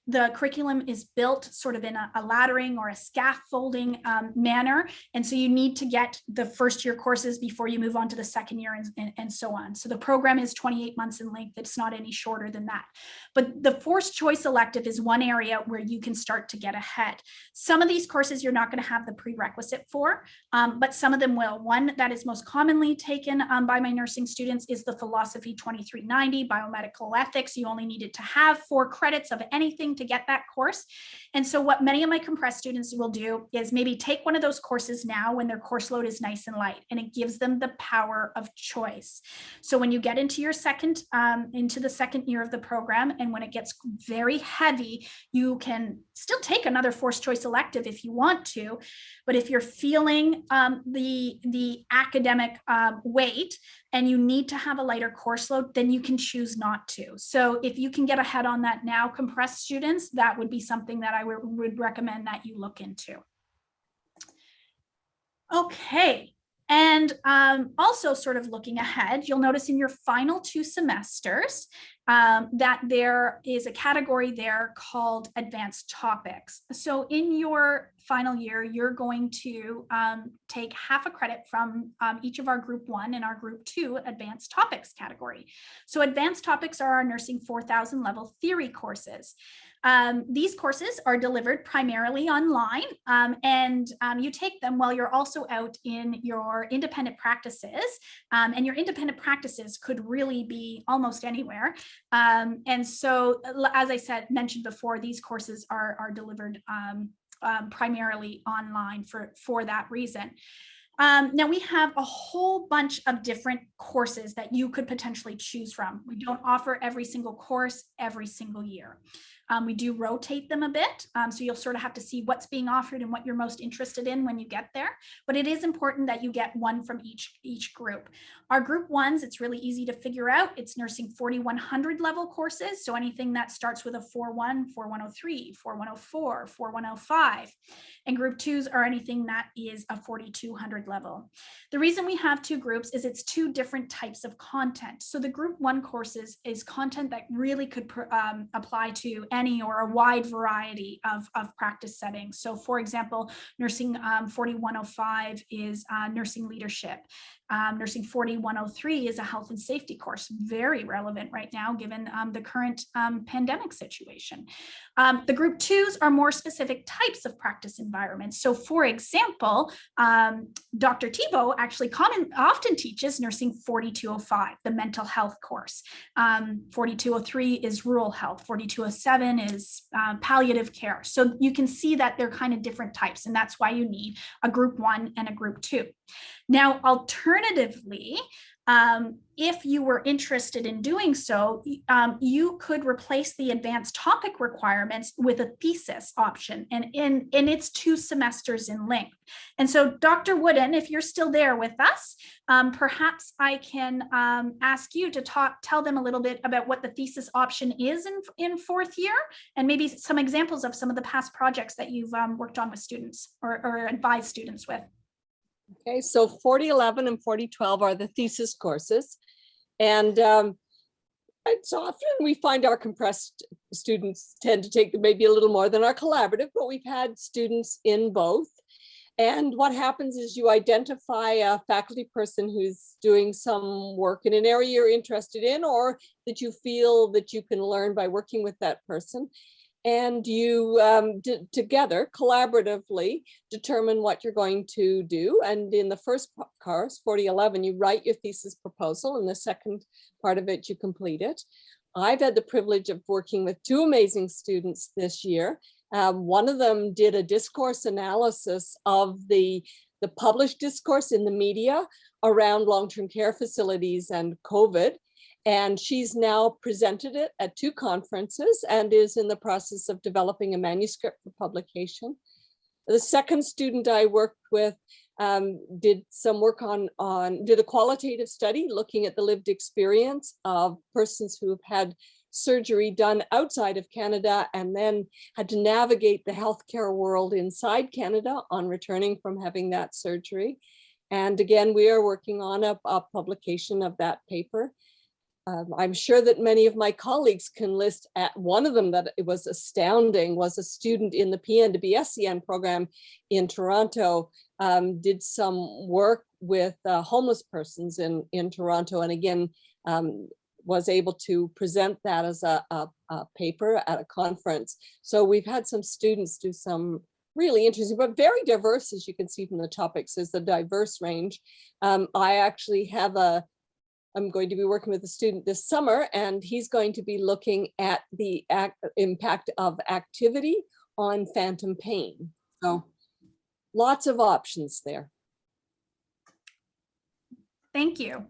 The curriculum is built sort of in a laddering or a scaffolding manner. And so you need to get the first year courses before you move on to the second year and so on. So the program is 28 months in length. It's not any shorter than that. But the forced choice elective is one area where you can start to get ahead. Some of these courses you're not going to have the prerequisite for, but some of them will. One that is most commonly taken by my nursing students is the Philosophy 2390, Biomedical Ethics. You only needed to have 4 credits of anything to get that course. And so what many of my compressed students will do is maybe take one of those courses now when their course load is nice and light, and it gives them the power of choice. So when you get into your into the second year of the program, and when it gets very heavy, you can still take another forced choice elective if you want to, but if you're feeling the academic weight and you need to have a lighter course load, then you can choose not to. So if you can get ahead on that now, compressed students, that would be something that I would recommend that you look into. Okay. And also sort of looking ahead, you'll notice in your final 2 semesters that there is a category there called advanced topics. So in your final year, you're going to take half a credit from each of our group 1 and our group 2 advanced topics category. So advanced topics are our nursing 4000 level theory courses. These courses are delivered primarily online, and you take them while you're also out in your independent practices, and your independent practices could really be almost anywhere. And so, as I mentioned before, these courses are delivered primarily online for that reason. Now we have a whole bunch of different courses that you could potentially choose from. We don't offer every single course every single year. We do rotate them a bit, so you'll sort of have to see what's being offered and what you're most interested in when you get there. But it is important that you get one from each group. Our group 1s, it's really easy to figure out. It's nursing 4100 level courses, so anything that starts with a 41, 4103, 4104, 4105. And group 2s are anything that is a 4200 level. The reason we have 2 groups is it's 2 different types of content. So the group 1 courses is content that really could apply to any or a wide variety of practice settings. So for example, nursing 4105 is nursing leadership. Nursing 4103 is a health and safety course, very relevant right now given the current pandemic situation. The group 2s are more specific types of practice environments. So for example, Dr. Thibault actually often teaches nursing 4205, the mental health course. 4203 is rural health, 4207 is palliative care. So you can see that they're kind of different types, and that's why you need a group 1 and a group 2. Now, alternatively, if you were interested in doing so, you could replace the advanced topic requirements with a thesis option, and it's 2 semesters in length. And so, Dr. Wooden, if you're still there with us, perhaps I can ask you to tell them a little bit about what the thesis option is in 4th year, and maybe some examples of some of the past projects that you've worked on with students or advised students with. Okay, so 4011 and 4012 are the thesis courses. And it's often we find our compressed students tend to take maybe a little more than our collaborative, but we've had students in both. And what happens is you identify a faculty person who's doing some work in an area you're interested in, or that you feel that you can learn by working with that person. And you together collaboratively determine what you're going to do. And in the first course, 4011, you write your thesis proposal, and the second part of it, you complete it. I've had the privilege of working with 2 amazing students this year, One of them did a discourse analysis of the published discourse in the media around long-term care facilities and COVID. And she's now presented it at 2 conferences and is in the process of developing a manuscript for publication. The second student I worked with did some work did a qualitative study looking at the lived experience of persons who have had surgery done outside of Canada and then had to navigate the healthcare world inside Canada on returning from having that surgery. And again, we are working on a publication of that paper. I'm sure that many of my colleagues can list at one of them that it was astounding, was a student in the PN to BSCN program in Toronto, did some work with homeless persons in Toronto, and again, was able to present that as a paper at a conference. So we've had some students do some really interesting, but very diverse, as you can see from the topics, is the diverse range. I actually have I'm going to be working with a student this summer, and he's going to be looking at the impact of activity on phantom pain. So lots of options there. Thank you.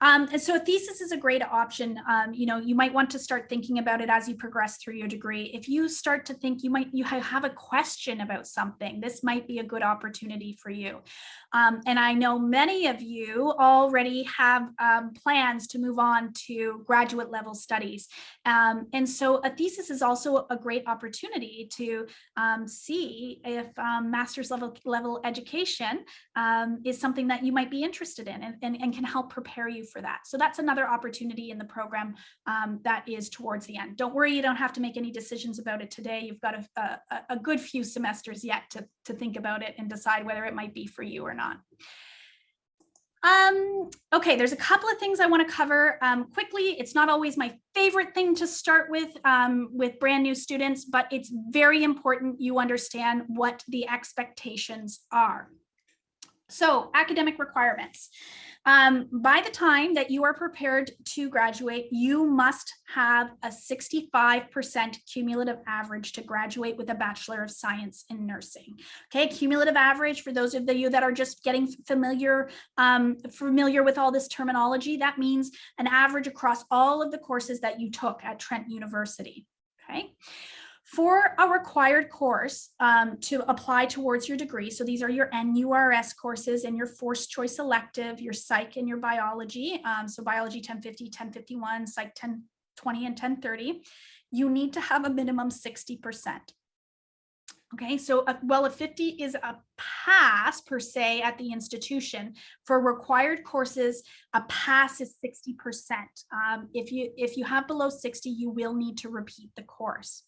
And so a thesis is a great option. You might want to start thinking about it as you progress through your degree. If you start to think you have a question about something, this might be a good opportunity for you. And I know many of you already have plans to move on to graduate level studies. And so a thesis is also a great opportunity to see if master's level education is something that you might be interested in and can help prepare you for that. So that's another opportunity in the program that is towards the end. Don't worry, you don't have to make any decisions about it today. You've got a good few semesters yet to think about it and decide whether it might be for you or not. Okay, there's a couple of things I want to cover quickly. It's not always my favorite thing to start with brand new students, but it's very important you understand what the expectations are. So academic requirements. By the time that you are prepared to graduate, you must have a 65% cumulative average to graduate with a Bachelor of Science in Nursing. Okay, cumulative average, for those of you that are just getting familiar with all this terminology, that means an average across all of the courses that you took at Trent University. Okay. For a required course to apply towards your degree, so these are your NURS courses and your forced choice elective, your psych and your biology, so biology 1050, 1051, psych 1020 and 1030, you need to have a minimum 60%. Okay, so well, a 50 is a pass per se at the institution. For required courses, a pass is 60%. If you have below 60, you will need to repeat the course.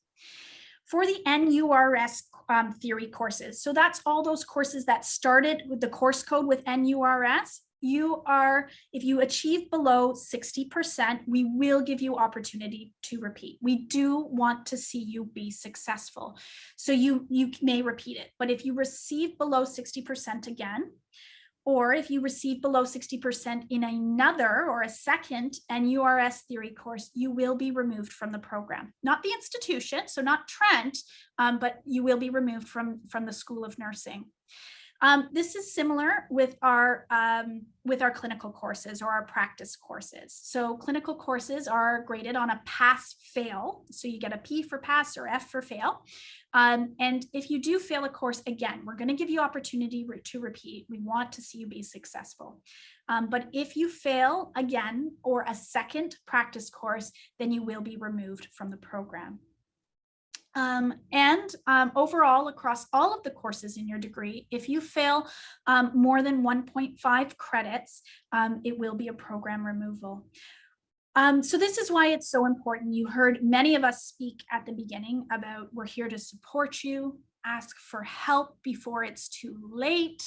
For the NURS theory courses, so that's all those courses that started with the course code with NURS, if you achieve below 60%, we will give you opportunity to repeat. We do want to see you be successful. So you may repeat it, but if you receive below 60% again, or if you receive below 60% in another or a second NURS theory course, you will be removed from the program. Not the institution, so not Trent, but you will be removed from the School of Nursing. This is similar with our clinical courses or our practice courses. So clinical courses are graded on a pass-fail. So you get a P for pass or F for fail. And if you do fail a course, again, we're going to give you opportunity to repeat. We want to see you be successful. But if you fail again or a second practice course, then you will be removed from the program. Overall, across all of the courses in your degree, if you fail more than 1.5 credits, it will be a program removal. So this is why it's so important. You heard many of us speak at the beginning about we're here to support you, ask for help before it's too late.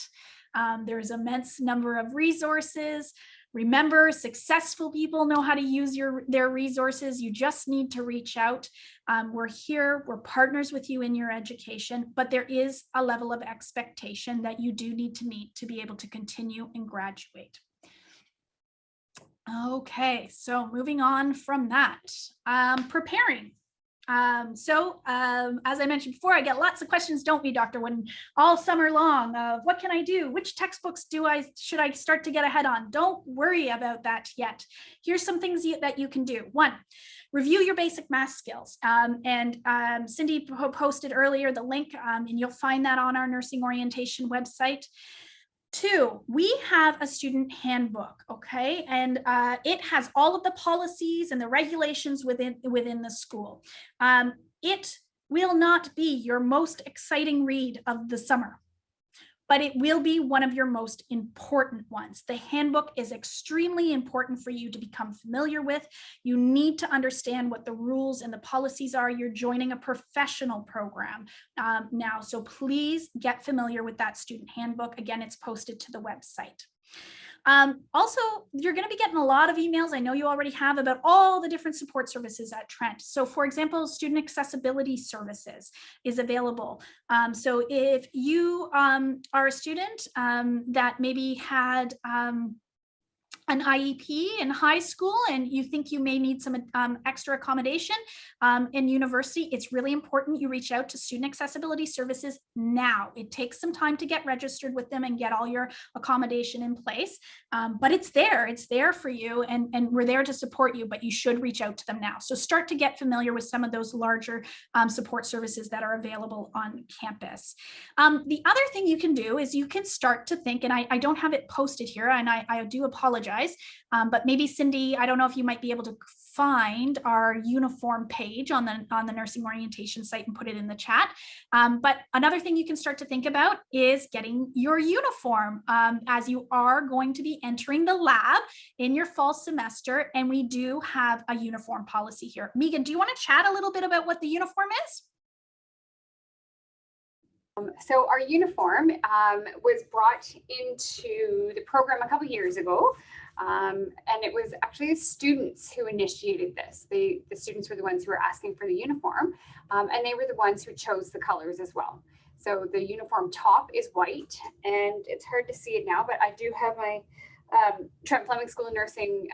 There's an immense number of resources. Remember, successful people know how to use their resources. You just need to reach out. We're here, we're partners with you in your education, but there is a level of expectation that you do need to meet to be able to continue and graduate. Okay, so moving on from that, preparing. As I mentioned before, I get lots of questions, don't we, Dr. Wooden, all summer long of what can I do? Which textbooks should I start to get ahead on? Don't worry about that yet. Here's some things that you can do. One, review your basic math skills. Cindy posted earlier the link, and you'll find that on our nursing orientation website. Two, we have a student handbook, okay? And it has all of the policies and the regulations within the school. It will not be your most exciting read of the summer, but it will be one of your most important ones. The handbook is extremely important for you to become familiar with. You need to understand what the rules and the policies are. You're joining a professional program now, so please get familiar with that student handbook. Again, it's posted to the website. Also, you're going to be getting a lot of emails, I know you already have, about all the different support services at Trent. So for example, student accessibility services is available. So if you are a student that maybe had an IEP in high school and you think you may need some extra accommodation in university, it's really important you reach out to Student Accessibility Services now. It takes some time to get registered with them and get all your accommodation in place, but it's there for you, and we're there to support you, but you should reach out to them now. So start to get familiar with some of those larger support services that are available on campus. The other thing you can do is you can start to think, and I don't have it posted here, and I do apologize, but maybe Cindy, I don't know if you might be able to find our uniform page on the nursing orientation site and put it in the chat. But another thing you can start to think about is getting your uniform as you are going to be entering the lab in your fall semester, and we do have a uniform policy here. Megan, do you want to chat a little bit about what the uniform is? So our uniform was brought into the program a couple years ago, and it was actually the students who initiated this. The students were the ones who were asking for the uniform, and they were the ones who chose the colors as well. So the uniform top is white, and it's hard to see it now, but I do have my Trent Fleming School of Nursing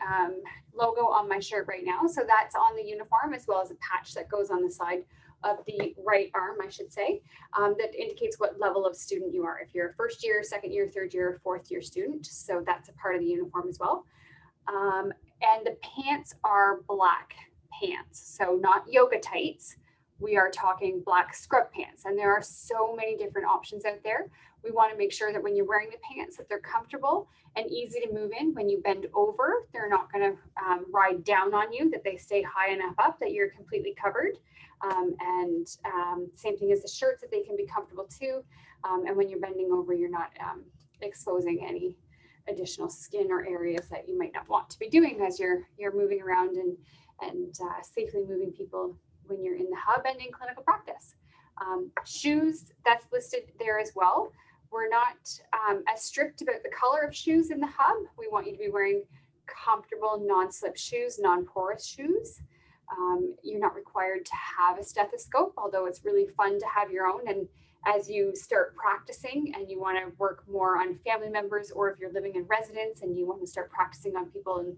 logo on my shirt right now. So that's on the uniform, as well as a patch that goes on the side of the right arm, I should say, that indicates what level of student you are. If you're a first year, second year, third year, fourth year student. So that's a part of the uniform as well. And the pants are black pants, so not yoga tights. We are talking black scrub pants, and there are so many different options out there. We want to make sure that when you're wearing the pants that they're comfortable and easy to move in. When you bend over, they're not going to ride down on you, that they stay high enough up that you're completely covered. Same thing as the shirts, that they can be comfortable too. And when you're bending over, you're not exposing any additional skin or areas that you might not want to be doing as you're moving around and safely moving people when you're in the hub and in clinical practice. Shoes, that's listed there as well. We're not as strict about the color of shoes in the hub. We want you to be wearing comfortable non-slip shoes, non-porous shoes. You're not required to have a stethoscope, although it's really fun to have your own. And as you start practicing and you want to work more on family members, or if you're living in residence and you want to start practicing on people, and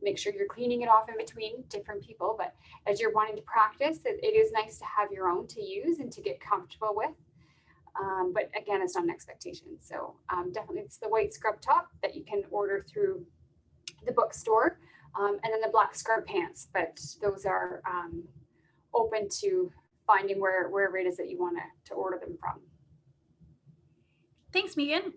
make sure you're cleaning it off in between different people. But as you're wanting to practice, it is nice to have your own to use and to get comfortable with. But again, it's not an expectation. So definitely it's the white scrub top that you can order through the bookstore. And then the black scrub pants, but those are open to finding wherever it is that you want to order them from. Thanks, Megan.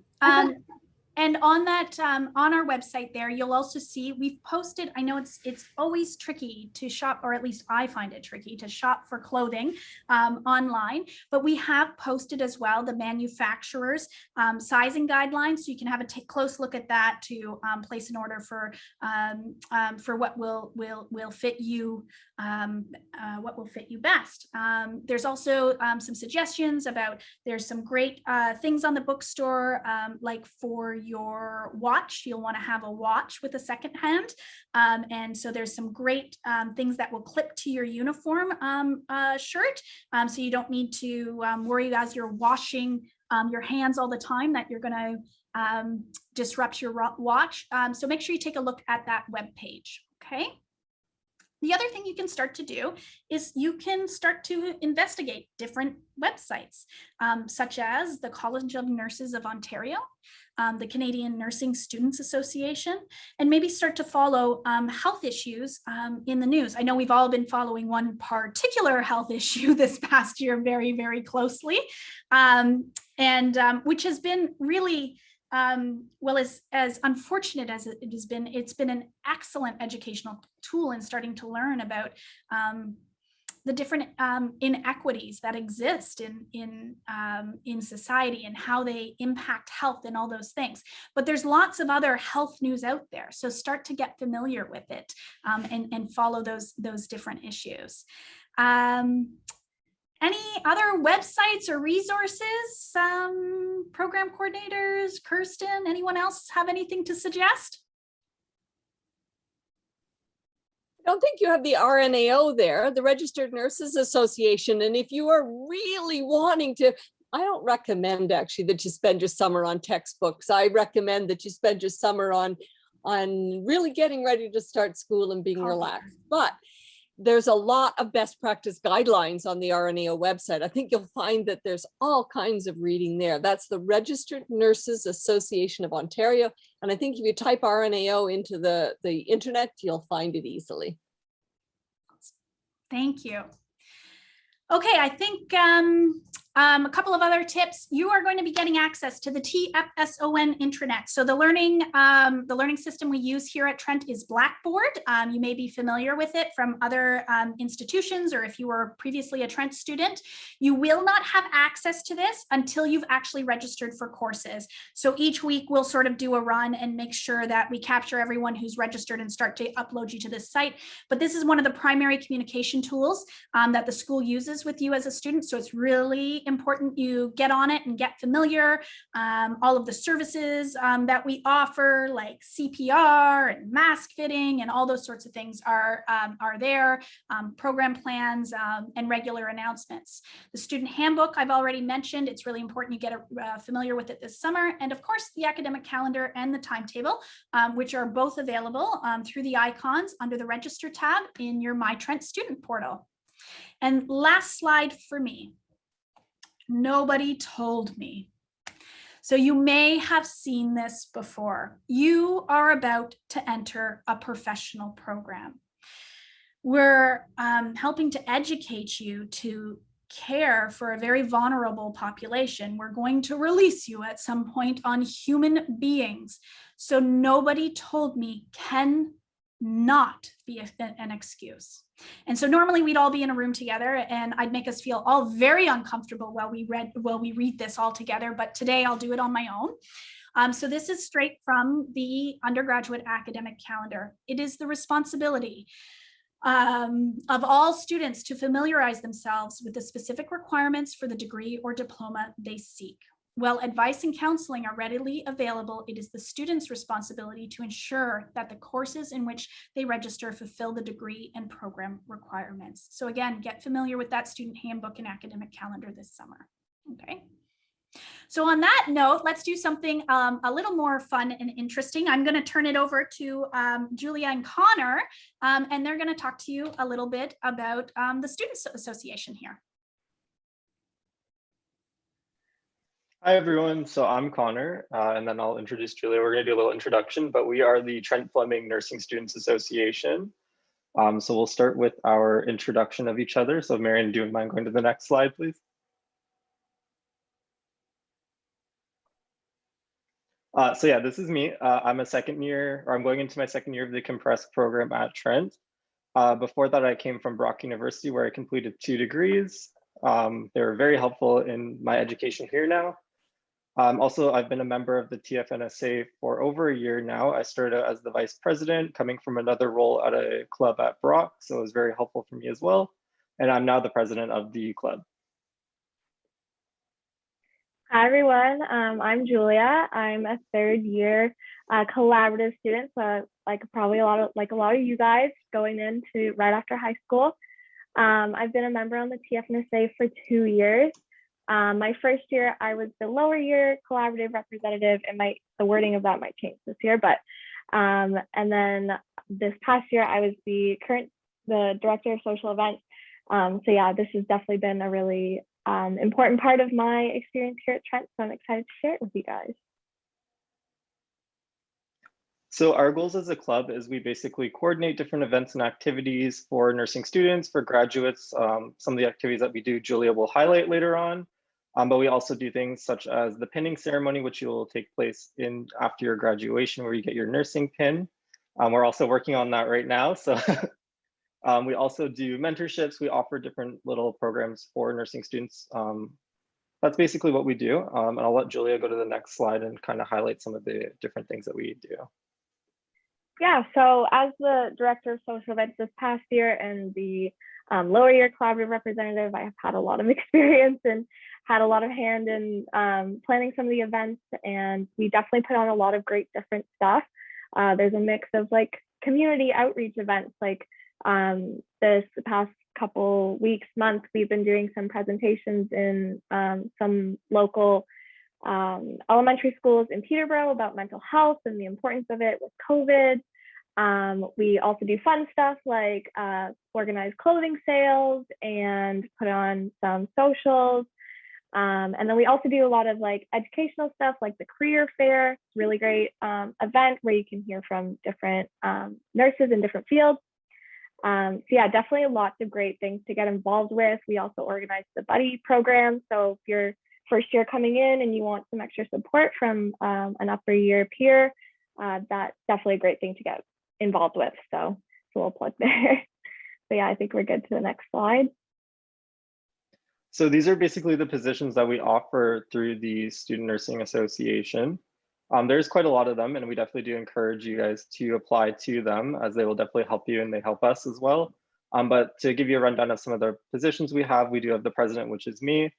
And on that, on our website there, you'll also see we've posted, I know it's always tricky to shop, or at least I find it tricky to shop for clothing online, but we have posted as well the manufacturer's sizing guidelines, so you can have a close look at that to place an order for what will fit you, best. There's also some suggestions about, there's some great things on the bookstore, like for your watch, you'll want to have a watch with a second hand, and so there's some great things that will clip to your uniform shirt, so you don't need to worry as you're washing your hands all the time that you're going to disrupt your watch. So make sure you take a look at that web page. Okay. The other thing you can start to do is you can start to investigate different websites, such as the College of Nurses of Ontario, the Canadian Nursing Students Association, and maybe start to follow health issues in the news. I know we've all been following one particular health issue this past year very, very closely, which has been really well, as unfortunate as it has been, it's been an excellent educational tool in starting to learn about the different inequities that exist in society and how they impact health and all those things. But there's lots of other health news out there, so start to get familiar with it and follow those different issues. Any other websites or resources, program coordinators, Kirsten, anyone else have anything to suggest? I don't think you have the RNAO there, the Registered Nurses Association. And if you are really wanting to, I don't recommend actually that you spend your summer on textbooks. I recommend that you spend your summer on really getting ready to start school and being relaxed. But there's a lot of best practice guidelines on the RNAO website. I think you'll find that there's all kinds of reading there. That's the Registered Nurses Association of Ontario. And I think if you type RNAO into the internet, you'll find it easily. Thank you. Okay, I think a couple of other tips. You are going to be getting access to the TFSON intranet. So the learning system we use here at Trent is Blackboard. You may be familiar with it from other institutions, or if you were previously a Trent student. You will not have access to this until you've actually registered for courses. So each week we'll sort of do a run and make sure that we capture everyone who's registered and start to upload you to this site. But this is one of the primary communication tools that the school uses with you as a student. So it's really important you get on it and get familiar. All of the services that we offer, like CPR and mask fitting and all those sorts of things are there, program plans and regular announcements. The student handbook I've already mentioned. It's really important you get familiar with it this summer. And of course, the academic calendar and the timetable, which are both available through the icons under the Register tab in your My Trent student portal. And last slide for me. Nobody told me. So you may have seen this before. You are about to enter a professional program. We're helping to educate you to care for a very vulnerable population. We're going to release you at some point on human beings. So nobody told me can not be an excuse. And so normally we'd all be in a room together and I'd make us feel all very uncomfortable while we read this all together, but today I'll do it on my own. So this is straight from the undergraduate academic calendar. It is the responsibility of all students to familiarize themselves with the specific requirements for the degree or diploma they seek. While advice and counseling are readily available, it is the student's responsibility to ensure that the courses in which they register fulfill the degree and program requirements. So again, get familiar with that student handbook and academic calendar this summer. Okay. So on that note, let's do something a little more fun and interesting. I'm going to turn it over to Julia and Connor, and they're going to talk to you a little bit about the Students Association here. Hi, everyone. So I'm Connor, and then I'll introduce Julia. We're going to do a little introduction, but we are the Trent Fleming Nursing Students Association. So we'll start with our introduction of each other. So Marian, do you mind going to the next slide, please? So yeah, this is me. I'm a second year, or I'm going into my second year of the compressed program at Trent. Before that, I came from Brock University, where I completed 2 degrees. They were very helpful in my education here now. Also, I've been a member of the TFNSA for over a year now. I started out as the vice president, coming from another role at a club at Brock, so it was very helpful for me as well. And I'm now the president of the club. Hi everyone, I'm Julia. I'm a 3rd year collaborative student, so probably a lot of you guys going into right after high school. I've been a member on the TFNSA for 2 years. My first year, I was the lower year collaborative representative, and the wording of that might change this year, but and then this past year, I was the current the director of social events. So yeah, this has definitely been a really important part of my experience here at Trent. So I'm excited to share it with you guys. So our goals as a club is we basically coordinate different events and activities for nursing students, for graduates. Some of the activities that we do, Julia will highlight later on. But we also do things such as the pinning ceremony, which will take place after your graduation, where you get your nursing pin. We're also working on that right now. So we also do mentorships. We offer different little programs for nursing students. That's basically what we do. And I'll let Julia go to the next slide and kind of highlight some of the different things that we do. Yeah, so as the director of social events this past year and the lower year collaborative representative, I have had a lot of experience and had a lot of hand in planning some of the events, and we definitely put on a lot of great different stuff. There's a mix of like community outreach events, like this past couple weeks, month, we've been doing some presentations in some local elementary schools in Peterborough about mental health and the importance of it with COVID. We also do fun stuff like organize clothing sales and put on some socials. And then we also do a lot of like educational stuff like the career fair. It's a really great event where you can hear from different nurses in different fields. So yeah, definitely lots of great things to get involved with. We also organize the buddy program. So if you're first year coming in and you want some extra support from an upper year peer, that's definitely a great thing to get involved with. So we'll plug there. So yeah, I think we're good to the next slide. So these are basically the positions that we offer through the Student Nursing Association. There's quite a lot of them, and we definitely do encourage you guys to apply to them, as they will definitely help you and they help us as well. But to give you a rundown of some of the positions we do have the president, which is me.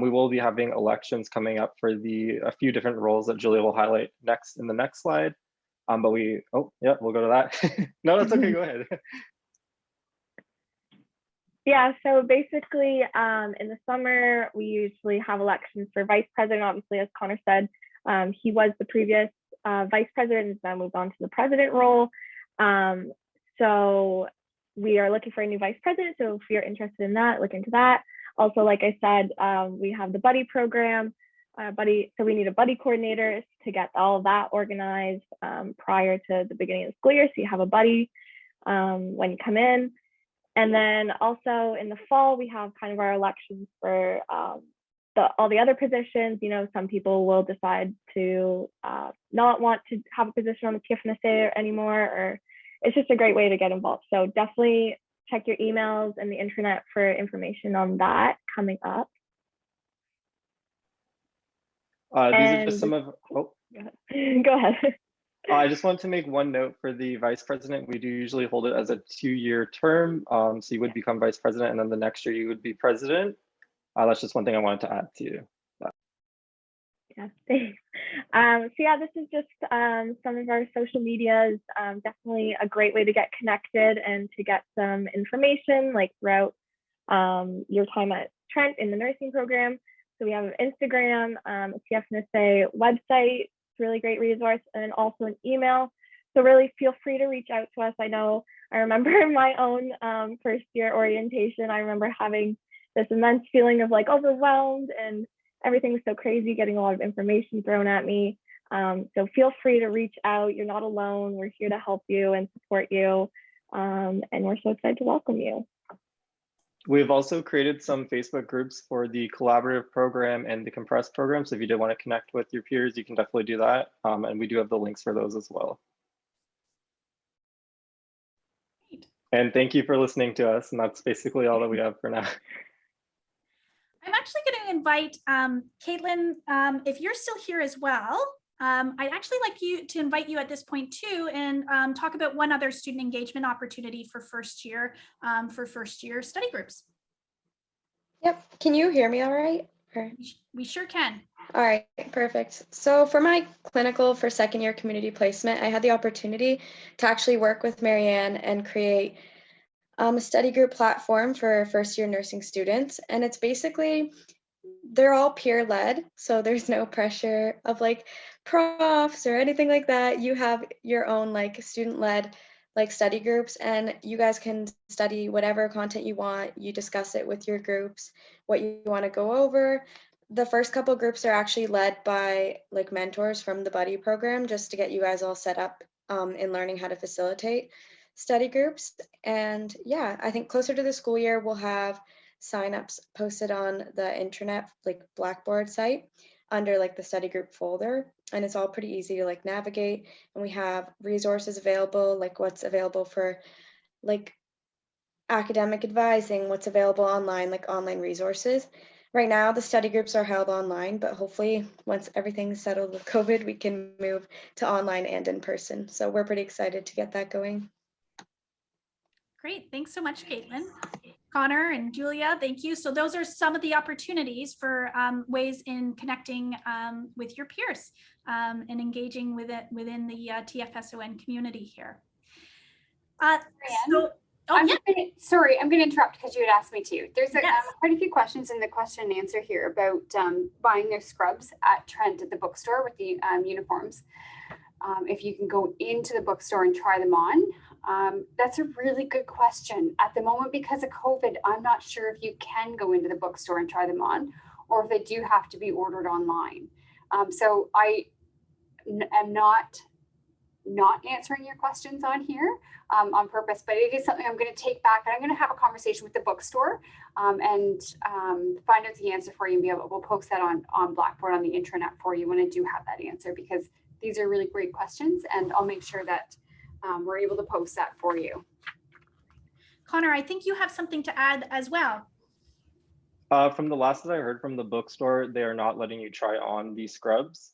We will be having elections coming up for a few different roles that Julia will highlight next in the next slide. But we'll go to that. No, that's okay, go ahead. Yeah, so basically in the summer, we usually have elections for vice president. Obviously, as Connor said, he was the previous vice president and then moved on to the president role. So we are looking for a new vice president. So if you're interested in that, look into that. Also, like I said, we have the buddy program. So we need a buddy coordinator to get all of that organized prior to the beginning of the school year. So you have a buddy when you come in. And then also in the fall, we have kind of our elections for all the other positions. You know, some people will decide to not want to have a position on the TFSON anymore, or it's just a great way to get involved. So definitely check your emails and the intranet for information on that coming up. These are just some of, go ahead. I just want to make one note for the vice president. We do usually hold it as a 2-year term. So you would become vice president and then the next year you would be president. That's just one thing I wanted to add to that. Yeah, thanks. So yeah, this is just some of our social medias. Definitely a great way to get connected and to get some information like throughout your time at Trent in the nursing program. So we have an Instagram, a TFSON website, it's a really great resource, and also an email. So really feel free to reach out to us. I remember in my own first year orientation, I remember having this immense feeling of like overwhelmed and everything was so crazy, getting a lot of information thrown at me. So feel free to reach out. You're not alone. We're here to help you and support you. And we're so excited to welcome you. We've also created some Facebook groups for the collaborative program and the compressed program. So if you did want to connect with your peers, you can definitely do that. And we do have the links for those as well. And thank you for listening to us. And that's basically all that we have for now. I'm actually going to invite Caitlin, if you're still here as well, I'd actually like to invite you at this point too, and talk about one other student engagement opportunity for first year study groups. Yep. Can you hear me all right? Or... We sure can. All right, perfect. So for my clinical for second year community placement, I had the opportunity to actually work with Marianne and create a study group platform for first year nursing students. And it's basically, they're all peer led. So there's no pressure of like profs or anything like that. You have your own like student led like study groups, and you guys can study whatever content you want. You discuss it with your groups, what you want to go over. The first couple groups are actually led by like mentors from the buddy program, just to get you guys all set up in learning how to facilitate study groups. And yeah, I think closer to the school year, we'll have signups posted on the intranet, like Blackboard site, under like the study group folder, and it's all pretty easy to like navigate. And we have resources available, like what's available for like academic advising, what's available online, like online resources. Right now, the study groups are held online, but hopefully once everything's settled with COVID, we can move to online and in person. So we're pretty excited to get that going. Great, thanks so much, Caitlin. Connor and Julia, thank you. So those are some of the opportunities for ways in connecting with your peers and engaging with it within the TFSON community here. I'm going to interrupt because you had asked me to. There's quite a few questions in the question and answer here about buying their scrubs at Trent at the bookstore with the uniforms. If you can go into the bookstore and try them on. That's a really good question. At the moment, because of COVID, I'm not sure if you can go into the bookstore and try them on, or if they do have to be ordered online. So I am not answering your questions on here on purpose, but it is something I'm going to take back, and I'm going to have a conversation with the bookstore and find out the answer for you, and we'll post that on Blackboard on the intranet for you when I do have that answer, because these are really great questions, and I'll make sure that we're able to post that for you. Connor, I think you have something to add as well. From the last that I heard from the bookstore, they are not letting you try on these scrubs.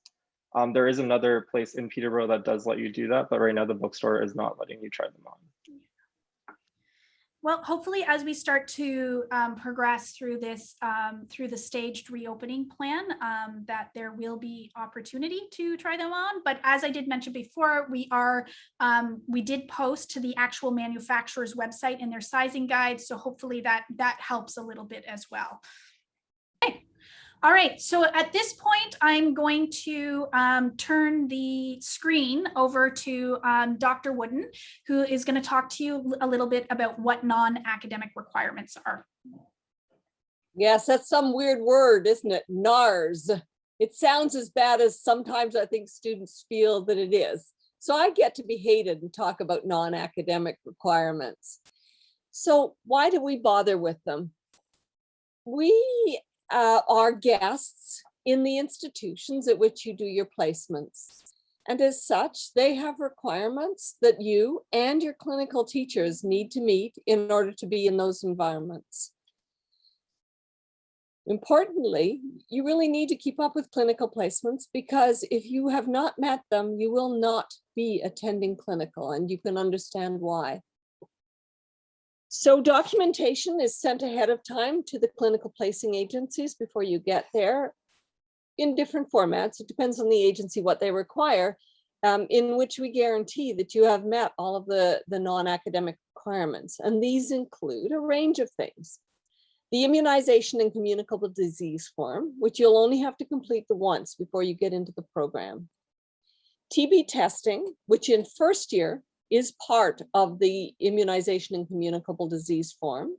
There is another place in Peterborough that does let you do that, but right now the bookstore is not letting you try them on. Well, hopefully as we start to progress through this, through the staged reopening plan, that there will be opportunity to try them on. But as I did mention before, we did post to the actual manufacturer's website in their sizing guide. So hopefully that helps a little bit as well. Okay. All right, so at this point, I'm going to turn the screen over to Dr. Wooden, who is going to talk to you a little bit about what non-academic requirements are. Yes, that's some weird word, isn't it? NARS. It sounds as bad as sometimes I think students feel that it is. So I get to be hated and talk about non-academic requirements. So why do we bother with them? We are guests in the institutions at which you do your placements. And as such, they have requirements that you and your clinical teachers need to meet in order to be in those environments. Importantly, you really need to keep up with clinical placements, because if you have not met them, you will not be attending clinical, and you can understand why. So documentation is sent ahead of time to the clinical placing agencies before you get there in different formats. It depends on the agency what they require, in which we guarantee that you have met all of the non-academic requirements. And these include a range of things. The immunization and communicable disease form, which you'll only have to complete once before you get into the program. TB testing, which in first year is part of the immunization and communicable disease form.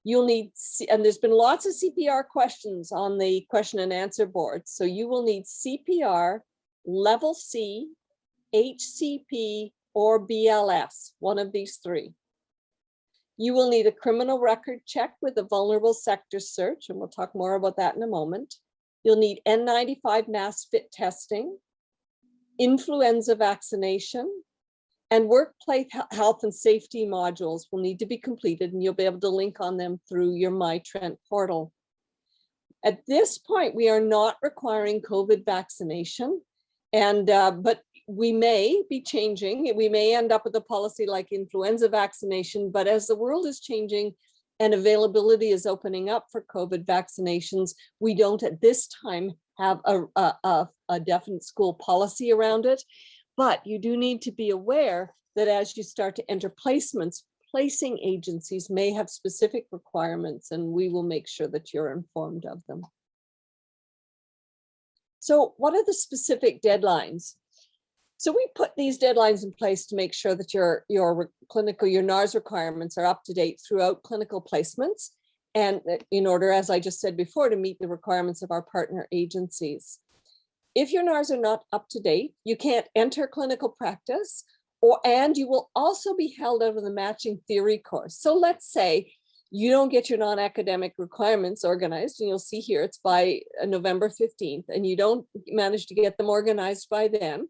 You'll need, and there's been lots of CPR questions on the question and answer board. So you will need CPR, level C, HCP, or BLS, one of these three. You will need a criminal record check with a vulnerable sector search, and we'll talk more about that in a moment. You'll need N95 mass fit testing, influenza vaccination, and workplace health and safety modules will need to be completed, and you'll be able to link on them through your MyTrent portal. At this point, we are not requiring COVID vaccination, and but we may be changing. We may end up with a policy like influenza vaccination, but as the world is changing and availability is opening up for COVID vaccinations, we don't at this time have a definite school policy around it. But you do need to be aware that as you start to enter placements, placing agencies may have specific requirements, and we will make sure that you're informed of them. So what are the specific deadlines? So we put these deadlines in place to make sure that your NARS requirements are up to date throughout clinical placements, and in order, as I just said before, to meet the requirements of our partner agencies. If your NARS are not up to date, you can't enter clinical practice, and you will also be held out of the matching theory course. So let's say you don't get your non-academic requirements organized, and you'll see here it's by November 15th, and you don't manage to get them organized by then,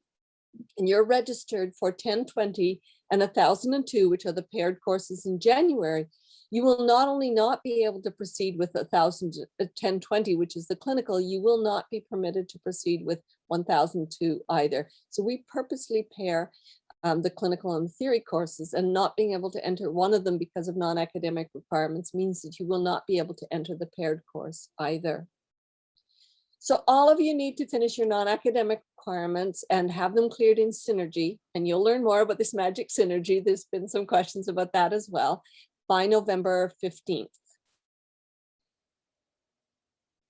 and you're registered for 1020 and 1002, which are the paired courses in January, you will not only not be able to proceed with 1020, which is the clinical, you will not be permitted to proceed with 1002 either. So we purposely pair the clinical and the theory courses, and not being able to enter one of them because of non-academic requirements means that you will not be able to enter the paired course either. So all of you need to finish your non-academic requirements and have them cleared in Synergy, and you'll learn more about this magic Synergy. There's been some questions about that as well, by November 15th.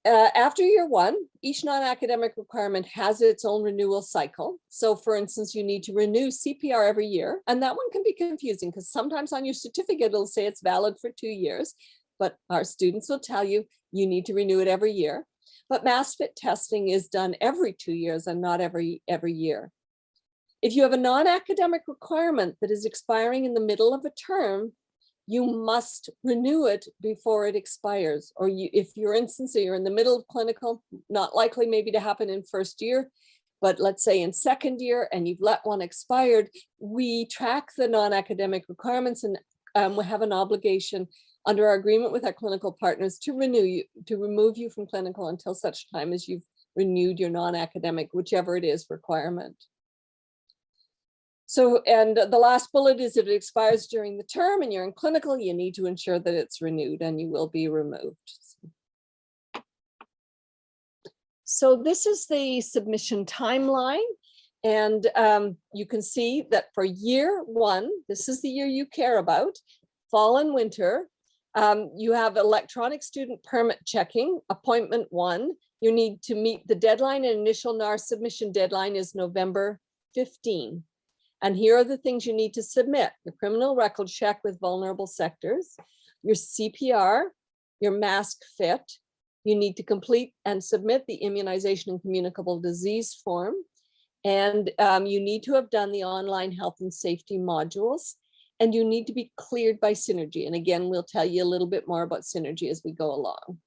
After year one, each non-academic requirement has its own renewal cycle. So for instance, you need to renew CPR every year, and that one can be confusing because sometimes on your certificate, it'll say it's valid for 2 years, but our students will tell you, you need to renew it every year. But mass fit testing is done every 2 years and not every year. If you have a non-academic requirement that is expiring in the middle of a term, you must renew it before it expires. Or if you're you're in the middle of clinical, not likely maybe to happen in first year, but let's say in second year and you've let one expired, we track the non-academic requirements, and we have an obligation under our agreement with our clinical partners to remove you from clinical until such time as you've renewed your non-academic, whichever it is, requirement. So, and the last bullet is if it expires during the term and you're in clinical, you need to ensure that it's renewed and you will be removed. So this is the submission timeline. And you can see that for year one, this is the year you care about, fall and winter, you have electronic student permit checking, appointment 1. You need to meet the deadline, and initial NARS submission deadline is November 15. And here are the things you need to submit: your criminal record check with vulnerable sectors, your CPR, your mask fit. You need to complete and submit the immunization and communicable disease form. And you need to have done the online health and safety modules. And you need to be cleared by Synergy. And again, we'll tell you a little bit more about Synergy as we go along.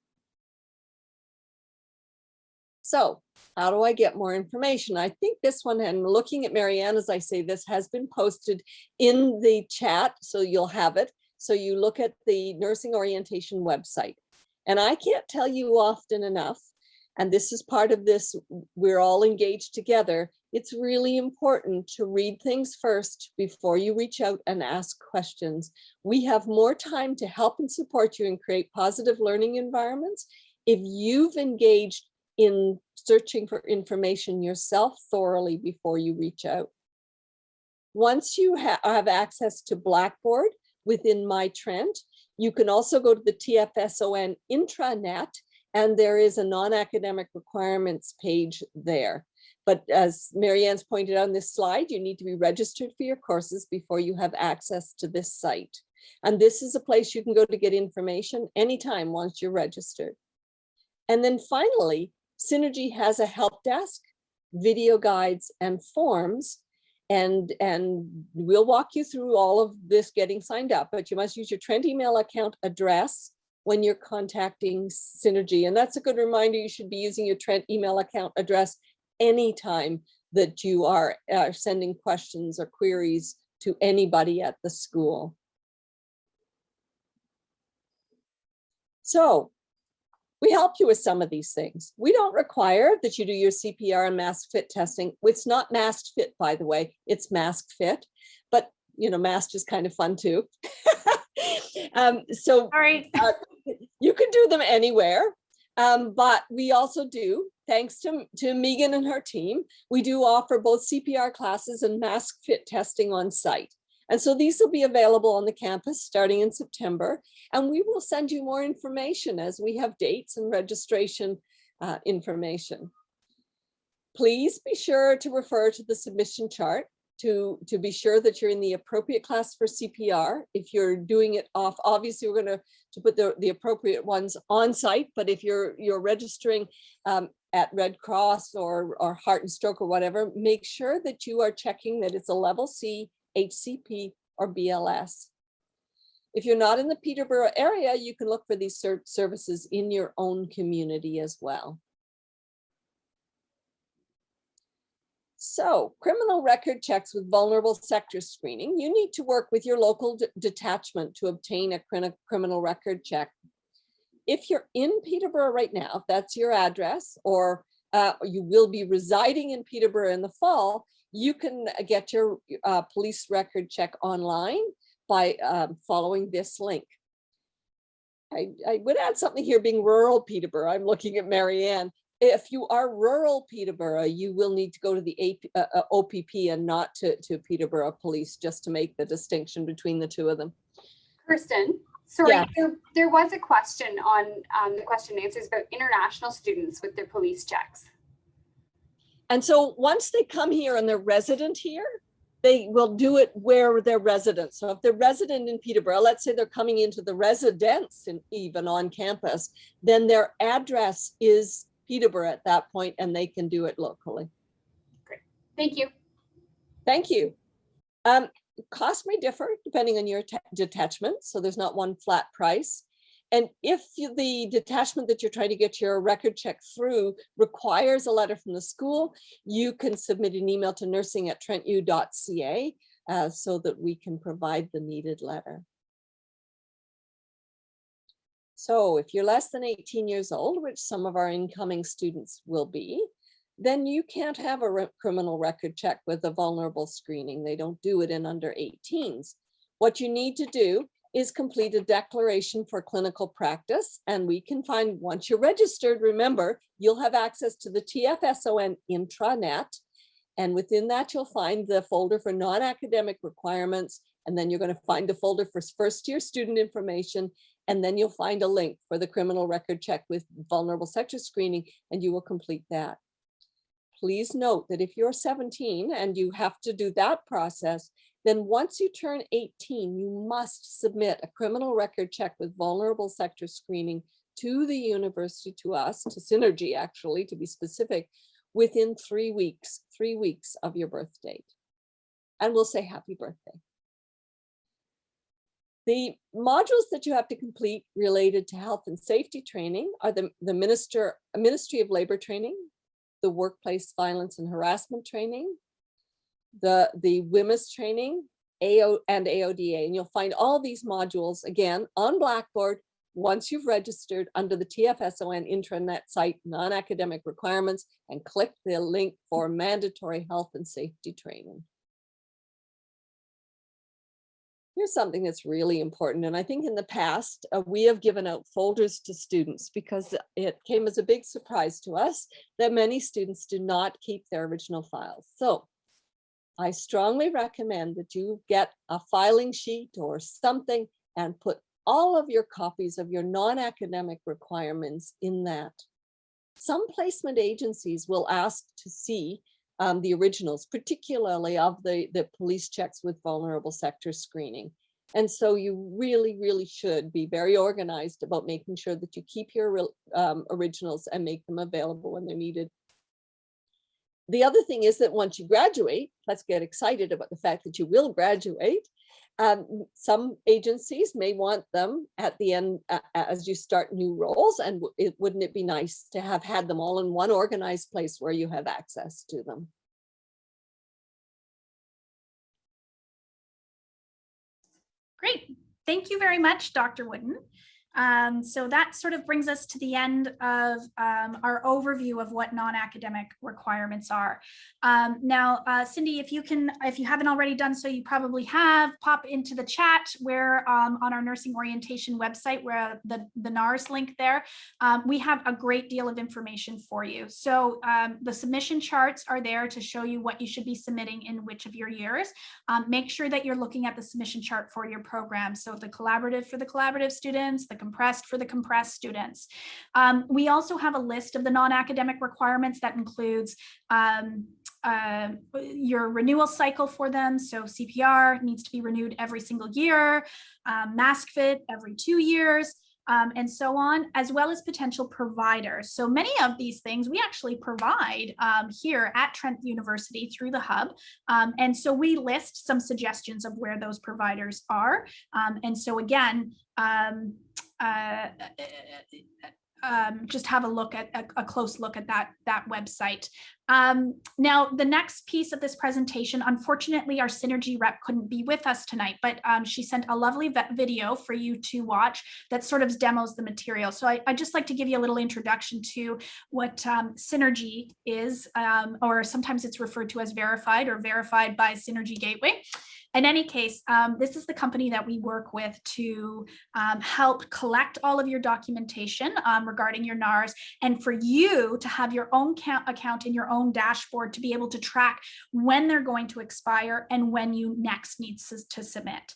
So how do I get more information? I think this one, and looking at Marianne as I say this, has been posted in the chat, so you'll have it. So you look at the nursing orientation website. And I can't tell you often enough, and this is part of this, we're all engaged together. It's really important to read things first before you reach out and ask questions. We have more time to help and support you and create positive learning environments if you've engaged in searching for information yourself thoroughly before you reach out. Once you have access to Blackboard within My Trent, you can also go to the TFSON intranet, and there is a non-academic requirements page there. But as Marianne's pointed out on this slide, you need to be registered for your courses before you have access to this site. And this is a place you can go to get information anytime once you're registered. And then finally, Synergy has a help desk, video guides, and forms. And we'll walk you through all of this getting signed up, but you must use your Trent email account address when you're contacting Synergy. And that's a good reminder, you should be using your Trent email account address anytime that you are sending questions or queries to anybody at the school. So we help you with some of these things. We don't require that you do your CPR and mask fit testing. It's not masked fit, by the way, it's mask fit, but you know, masked is kind of fun too. So you can do them anywhere, but we also do, thanks to Megan and her team, we do offer both CPR classes and mask fit testing on site. And so these will be available on the campus starting in September, and we will send you more information as we have dates and registration information. Please be sure to refer to the submission chart to be sure that you're in the appropriate class for CPR. If you're doing it off, obviously we're going to put the appropriate ones on site, but if you're registering at Red Cross or Heart and Stroke or whatever, make sure that you are checking that it's a level C, HCP, or BLS. If you're not in the Peterborough area, you can look for these services in your own community as well. So, criminal record checks with vulnerable sector screening. You need to work with your local detachment to obtain a criminal record check. If you're in Peterborough right now, if that's your address, or you will be residing in Peterborough in the fall, you can get your police record check online by following this link. I would add something here, being rural Peterborough. I'm looking at Marianne. If you are rural Peterborough, you will need to go to the OPP and not to Peterborough Police, just to make the distinction between the two of them. Kirsten, sorry, Yeah. there was a question on the question and answers about international students with their police checks. And so once they come here and they're resident here, they will do it where they're resident. So if they're resident in Peterborough, let's say they're coming into the residence and even on campus, then their address is Peterborough at that point, and they can do it locally. Great, thank you. Thank you. Cost may differ depending on your detachment, so there's not one flat price. And if the detachment that you're trying to get your record check through requires a letter from the school, you can submit an email to nursing@trentu.ca so that we can provide the needed letter. So if you're less than 18 years old, which some of our incoming students will be, then you can't have a criminal record check with a vulnerable screening. They don't do it in under 18s. What you need to do is complete a declaration for clinical practice, and we can find, once you're registered, remember, you'll have access to the TFSON intranet, and within that you'll find the folder for non-academic requirements, and then you're going to find the folder for first-year student information, and then you'll find a link for the criminal record check with vulnerable sector screening, and you will complete that. Please note that if you're 17 and you have to do that process, then once you turn 18, you must submit a criminal record check with vulnerable sector screening to the university, to us, to Synergy actually, to be specific, within 3 weeks of your birth date. And we'll say happy birthday. The modules that you have to complete related to health and safety training are the Ministry of Labor training, the Workplace Violence and Harassment training, the WMIS training, and AODA. And you'll find all these modules again on Blackboard once you've registered under the TFSON intranet site, non-academic requirements, and click the link for mandatory health and safety training. Here's something that's really important. And I think in the past, we have given out folders to students because it came as a big surprise to us that many students do not keep their original files. So I strongly recommend that you get a filing sheet or something and put all of your copies of your non-academic requirements in that. Some placement agencies will ask to see the originals, particularly of the police checks with vulnerable sector screening. And so you really, really should be very organized about making sure that you keep your originals and make them available when they're needed. The other thing is that once you graduate, let's get excited about the fact that you will graduate. Some agencies may want them at the end as you start new roles, and wouldn't it be nice to have had them all in one organized place where you have access to them? Great. Thank you very much, Dr. Wooden. So that sort of brings us to the end of our overview of what non-academic requirements are. Now, Cindy, if you haven't already done so, you probably have, pop into the chat where on our nursing orientation website, where the NARS link there, we have a great deal of information for you. So the submission charts are there to show you what you should be submitting in which of your years. Make sure that you're looking at the submission chart for your program. So the collaborative for the collaborative students, the compressed for the compressed students. We also have a list of the non-academic requirements that includes your renewal cycle for them. So CPR needs to be renewed every single year, mask fit every 2 years, and so on, as well as potential providers. So many of these things we actually provide here at Trent University through the hub. And so we list some suggestions of where those providers are. And so again, just have a look at a close look at that website. Now, the next piece of this presentation, unfortunately, our Synergy rep couldn't be with us tonight, but she sent a lovely video for you to watch that sort of demos the material. So I'd just like to give you a little introduction to what Synergy is, or sometimes it's referred to as Verified or Verified by Synergy Gateway. In any case, this is the company that we work with to help collect all of your documentation regarding your NARS, and for you to have your own account in your own dashboard to be able to track when they're going to expire and when you next need to submit.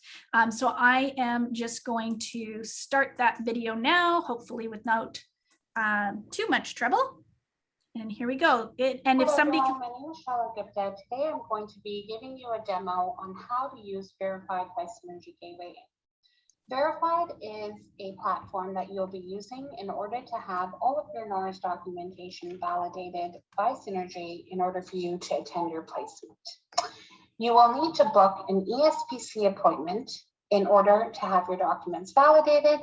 So I am just going to start that video now, hopefully without too much trouble. And here we go. And if somebody can... My name is Charlotte Gupta. Today I'm going to be giving you a demo on how to use Verified by Synergy Gateway. Verified is a platform that you'll be using in order to have all of your NARS documentation validated by Synergy in order for you to attend your placement. You will need to book an ESPC appointment in order to have your documents validated,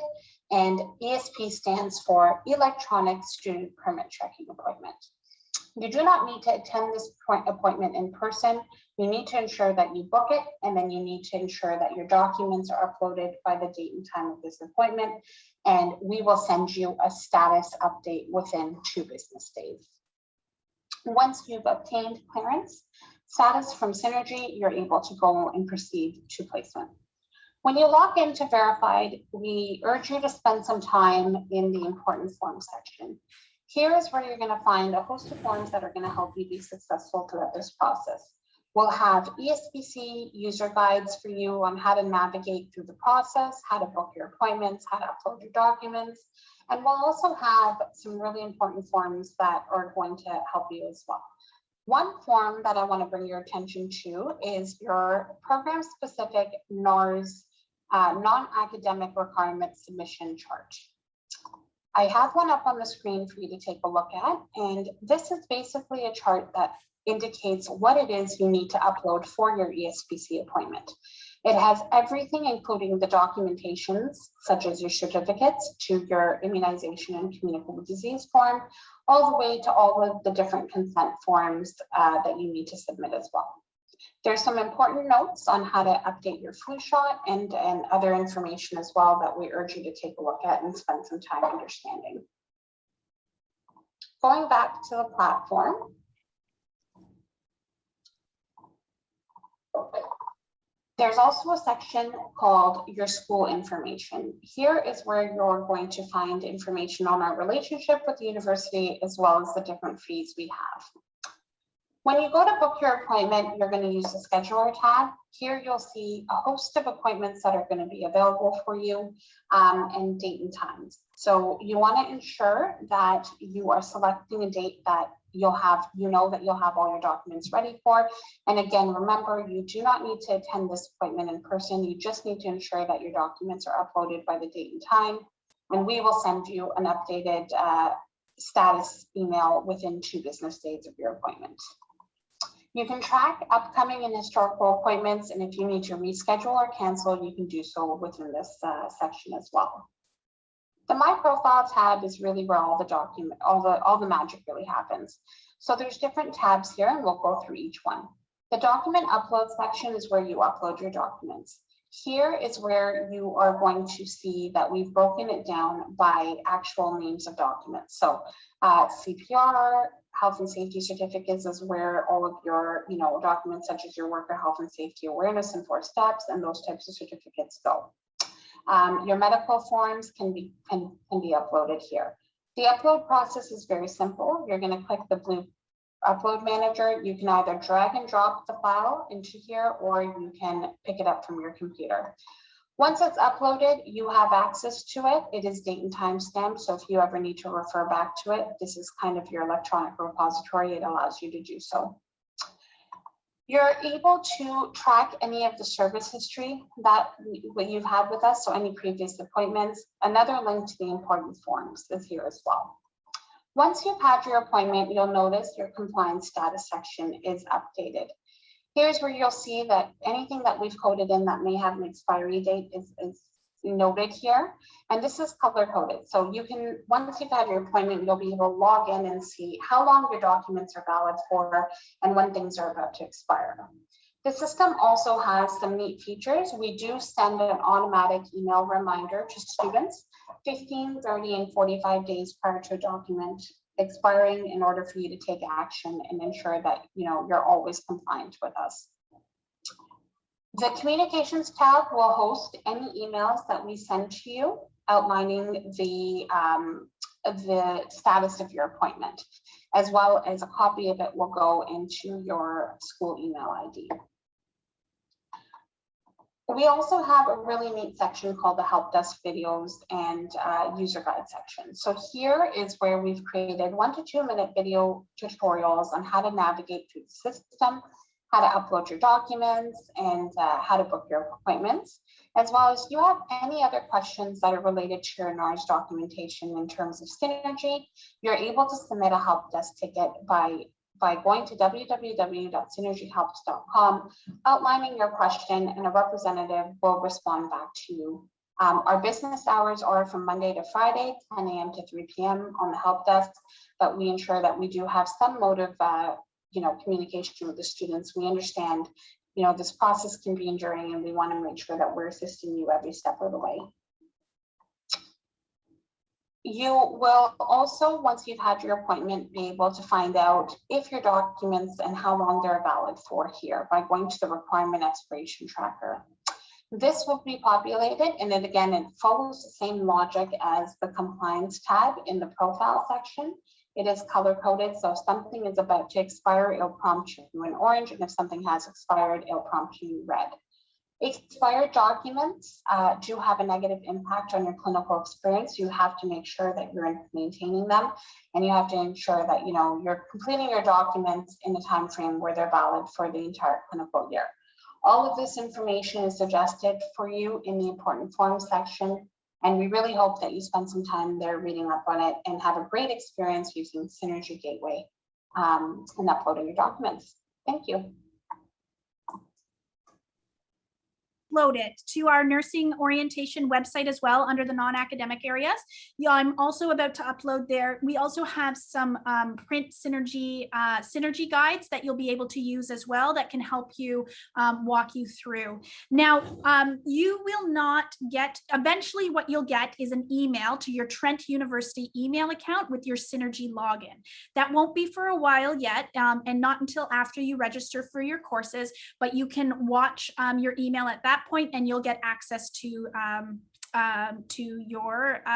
and ESP stands for Electronic Student Permit Checking Appointment. You do not need to attend this appointment in person. You need to ensure that you book it, and then you need to ensure that your documents are uploaded by the date and time of this appointment, and we will send you a status update within 2 business days. Once you've obtained clearance status from Synergy, you're able to go and proceed to placement. When you log into Verified, we urge you to spend some time in the important forms section. Here is where you're going to find a host of forms that are going to help you be successful throughout this process. We'll have ESPC user guides for you on how to navigate through the process, how to book your appointments, how to upload your documents, and we'll also have some really important forms that are going to help you as well. One form that I want to bring your attention to is your program-specific NARS non-academic requirement submission chart. I have one up on the screen for you to take a look at, and this is basically a chart that indicates what it is you need to upload for your ESPC appointment. It has everything, including the documentations, such as your certificates, to your immunization and communicable disease form, all the way to all of the different consent forms that you need to submit as well. There's some important notes on how to update your flu shot and other information as well that we urge you to take a look at and spend some time understanding. Going back to the platform, there's also a section called your school information. Here is where you're going to find information on our relationship with the university, as well as the different fees we have. When you go to book your appointment, you're going to use the scheduler tab. Here you'll see a host of appointments that are going to be available for you and date and times. So you want to ensure that you are selecting a date that you'll have, that you'll have all your documents ready for. And again, remember, you do not need to attend this appointment in person. You just need to ensure that your documents are uploaded by the date and time. And we will send you an updated status email within 2 business days of your appointment. You can track upcoming and historical appointments, and if you need to reschedule or cancel, you can do so within this section as well. The My Profile tab is really where all the magic really happens. So there's different tabs here, and we'll go through each one. The document upload section is where you upload your documents. Here is where you are going to see that we've broken it down by actual names of documents. So CPR, health and safety certificates is where all of your documents such as your worker health and safety awareness and 4 steps and those types of certificates go. Your medical forms can be uploaded here. The upload process is very simple. You're going to click the blue upload manager. You can either drag and drop the file into here, or you can pick it up from your computer. Once it's uploaded, you have access to it. It is date and time stamped. So if you ever need to refer back to it, this is kind of your electronic repository. It allows you to do so. You're able to track any of the service history that you've had with us, so any previous appointments. Another link to the important forms is here as well. Once you've had your appointment, you'll notice your compliance status section is updated. Here's where you'll see that anything that we've coded in that may have an expiry date is noted here. And this is color coded. So you can, once you've had your appointment, you'll be able to log in and see how long your documents are valid for and when things are about to expire. The system also has some neat features. We do send an automatic email reminder to students 15, 30, and 45 days prior to a document expiring in order for you to take action and ensure that you're always compliant with us. The communications tab will host any emails that we send to you outlining the status of your appointment, as well as a copy of it will go into your school email ID. We also have a really neat section called the help desk videos and user guide section. So here is where we've created 1 to 2 minute video tutorials on how to navigate through the system, how to upload your documents, and how to book your appointments, as well as you have any other questions that are related to your NARS documentation in terms of Synergy. You're able to submit a help desk ticket by going to www.synergyhelps.com, outlining your question, and a representative will respond back to you. Our business hours are from Monday to Friday, 10 a.m. to 3 p.m. on the help desk, but we ensure that we do have some mode of communication with the students. We understand, this process can be enduring, and we want to make sure that we're assisting you every step of the way. You will also, once you've had your appointment, be able to find out if your documents and how long they're valid for here by going to the requirement expiration tracker. This will be populated, and then again, it follows the same logic as the compliance tab in the profile section. It is color coded, so if something is about to expire, it'll prompt you in orange, and if something has expired, it'll prompt you in red. Expired documents do have a negative impact on your clinical experience. You have to make sure that you're maintaining them, and you have to ensure that you're completing your documents in the time frame where they're valid for the entire clinical year. All of this information is suggested for you in the important forms section, and we really hope that you spend some time there reading up on it and have a great experience using Synergy Gateway and uploading your documents. Thank you. Upload it to our nursing orientation website as well under the non-academic areas. Yeah, I'm also about to upload there. We also have some print synergy guides that you'll be able to use as well that can help you walk you through. Now, you will not get, eventually what you'll get is an email to your Trent University email account with your Synergy login. That won't be for a while yet, and not until after you register for your courses, but you can watch your email at that point, and you'll get access to your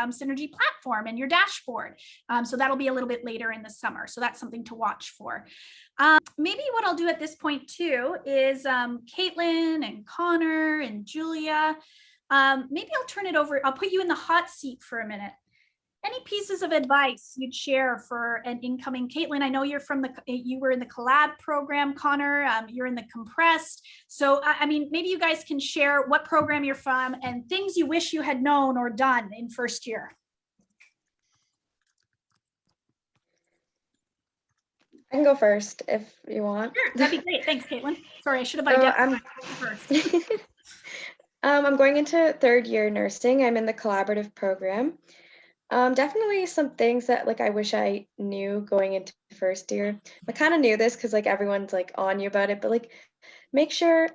Synergy platform and your dashboard. So that'll be a little bit later in the summer. So that's something to watch for. Maybe what I'll do at this point too is Caitlin and Connor and Julia, maybe I'll turn it over. I'll put you in the hot seat for a minute. Any pieces of advice you'd share for an incoming Caitlin? I know you were in the collab program, Connor, you're in the compressed. So, I mean, maybe you guys can share what program you're from and things you wish you had known or done in first year. I can go first if you want. Sure, that'd be great. Thanks, Caitlin. Sorry, I should have identified first. I'm going into third year nursing. I'm in the collaborative program. Definitely some things that I wish I knew going into first year. I kind of knew this because everyone's on you about it, but make sure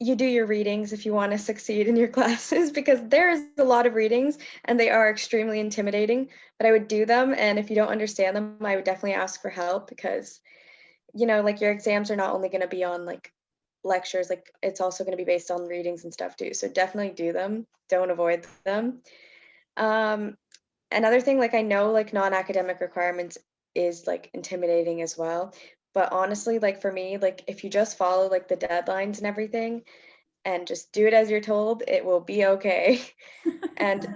you do your readings if you want to succeed in your classes, because there's a lot of readings and they are extremely intimidating, but I would do them. And if you don't understand them, I would definitely ask for help, because your exams are not only going to be on lectures, it's also going to be based on readings and stuff too. So definitely do them. Don't avoid them. Another thing, I know non-academic requirements is intimidating as well, but honestly, for me, if you just follow the deadlines and everything, and just do it as you're told. It will be okay. And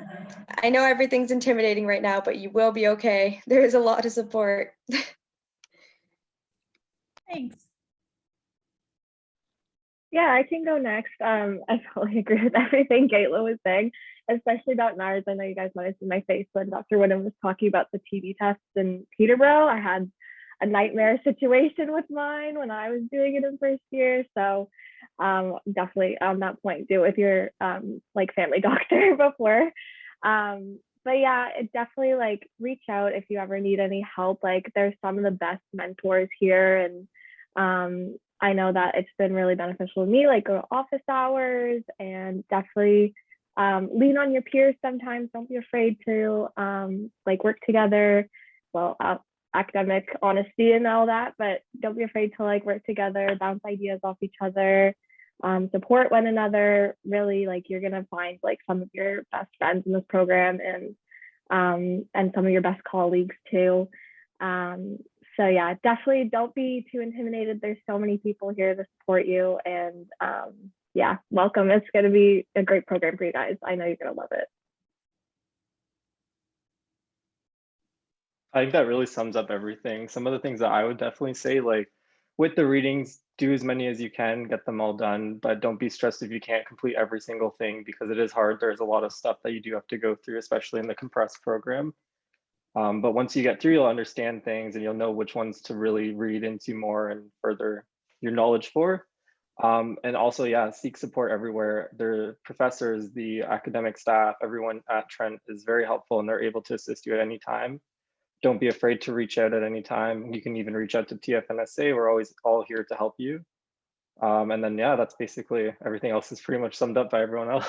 I know everything's intimidating right now, but you will be okay. There is a lot of support. Thanks. Yeah, I can go next. I totally agree with everything Caitlin was saying, especially about NARS. I know you guys might have seen my face when Dr. Woodham was talking about the TB tests in Peterborough. I had a nightmare situation with mine when I was doing it in first year. So definitely on that point, do it with your like family doctor before. But yeah, it definitely like reach out if you ever need any help. Like there's some of the best mentors here, and I know that it's been really beneficial to me, like go to office hours, and definitely lean on your peers sometimes. Don't be afraid to like work together. Well, academic honesty and all that, but don't be afraid to like work together, bounce ideas off each other, support one another. Really, like you're gonna find like some of your best friends in this program, and some of your best colleagues too. So yeah, definitely don't be too intimidated. There's so many people here to support you, and yeah, welcome. It's going to be a great program for you guys. I know you're going to love it. I think that really sums up everything. Some of the things that I would definitely say, like with the readings, do as many as you can, get them all done, but don't be stressed if you can't complete every single thing, because it is hard. There's a lot of stuff that you do have to go through, especially in the compressed program. But once you get through, you'll understand things and you'll know which ones to really read into more and further your knowledge for. And also, yeah, seek support everywhere. The professors, the academic staff, everyone at Trent is very helpful, and they're able to assist you at any time. Don't be afraid to reach out at any time. You can even reach out to TFNSA. We're always all here to help you. And then, yeah, that's basically everything else is pretty much summed up by everyone else.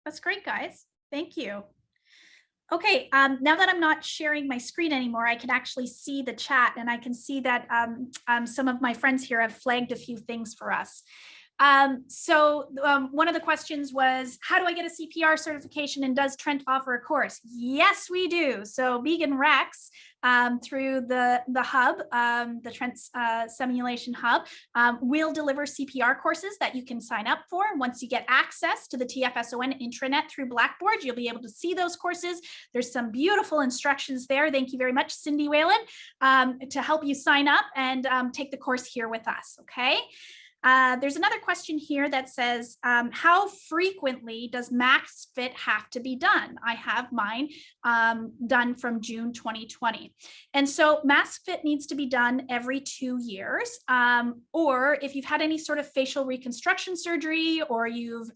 That's great, guys. Thank you. Okay, now that I'm not sharing my screen anymore, I can actually see the chat, and I can see that some of my friends here have flagged a few things for us. One of the questions was, how do I get a CPR certification, and does Trent offer a course? Yes, we do. So Megan Rex, through the hub, the Trent Simulation Hub, will deliver CPR courses that you can sign up for. Once you get access to the TFSON intranet through Blackboard, you'll be able to see those courses. There's some beautiful instructions there. Thank you very much, Cindy Whalen, to help you sign up and take the course here with us, okay? There's another question here that says, how frequently does max fit have to be done? I have mine done from June 2020. And so max fit needs to be done every 2 years, or if you've had any sort of facial reconstruction surgery, or you've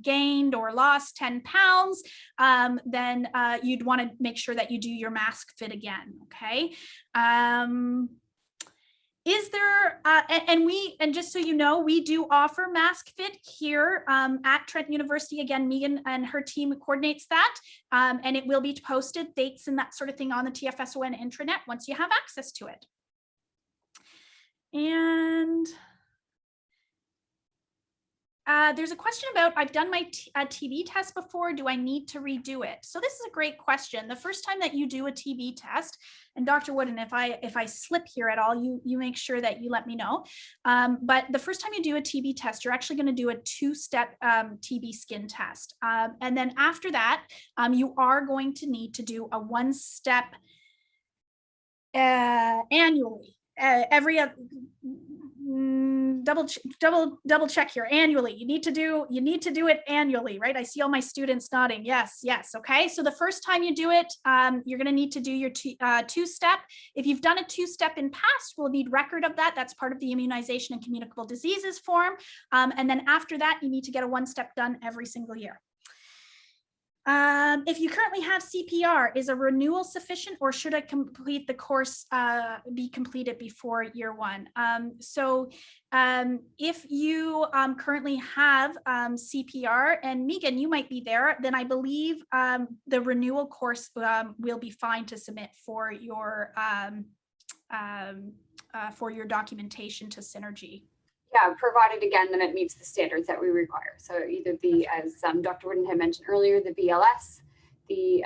gained or lost 10 pounds, then you'd want to make sure that you do your mask fit again, okay? Is there, and just so you know, we do offer mask fit here at Trent University. Again, Megan and her team coordinates that, and it will be posted, dates and that sort of thing on the TFSON intranet once you have access to it. And there's a question about, I've done my TB test before, do I need to redo it? So this is a great question. The first time that you do a TB test, and Dr. Wooden, if I slip here at all, you make sure that you let me know. But the first time you do a TB test, you're actually going to do a 2-step TB skin test. And then after that, you are going to need to do a 1-step annually. Every double check here, annually. You need to do it annually, right? I see all my students nodding. Yes. Okay, so the first time you do it, you're going to need to do your 2-step. If you've done a 2-step in past, we'll need record of that. That's part of the immunization and communicable diseases form. And then after that, you need to get a 1-step done every single year. If you currently have CPR, is a renewal sufficient, or should I complete the course be completed before year 1? If you currently have CPR, and Megan, you might be there, then I believe the renewal course will be fine to submit for your documentation to Synergy. Yeah, provided again that it meets the standards that we require. So either the, as Dr. Wooden had mentioned earlier, the BLS, the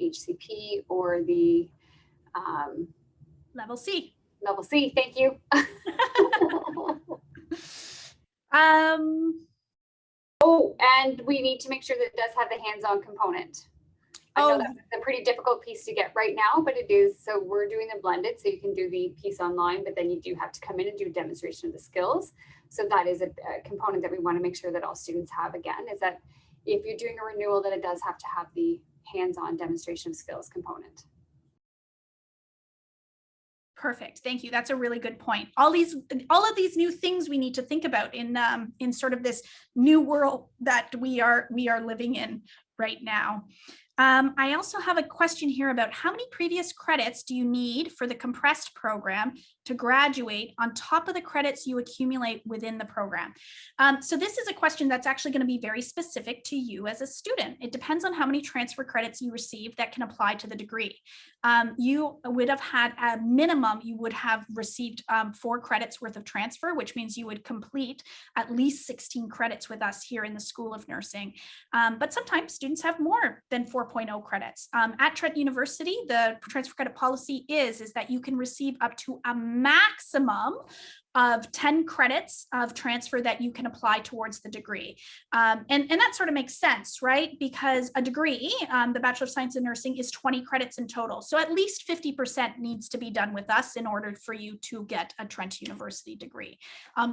HCP, or the Level C. Level C, thank you. Oh, and we need to make sure that it does have the hands-on component. I know that's a pretty difficult piece to get right now, but it is. So we're doing the blended, so you can do the piece online, but then you do have to come in and do a demonstration of the skills. So that is a component that we want to make sure that all students have, again, is that if you're doing a renewal, that it does have to have the hands-on demonstration of skills component. Perfect. Thank you. That's a really good point. All of these new things we need to think about in sort of this new world that we are living in right now. I also have a question here about how many previous credits do you need for the compressed program to graduate on top of the credits you accumulate within the program? So this is a question that's actually going to be very specific to you as a student. It depends on how many transfer credits you receive that can apply to the degree. You would have had a minimum, you would have received 4 credits worth of transfer, which means you would complete at least 16 credits with us here in the School of Nursing. But sometimes students have more than 4.0 credits. At Trent University, the transfer credit policy is that you can receive up to a maximum of 10 credits of transfer that you can apply towards the degree. And that sort of makes sense, right? Because a degree, the Bachelor of Science in Nursing, is 20 credits in total. So at least 50% needs to be done with us in order for you to get a Trent University degree.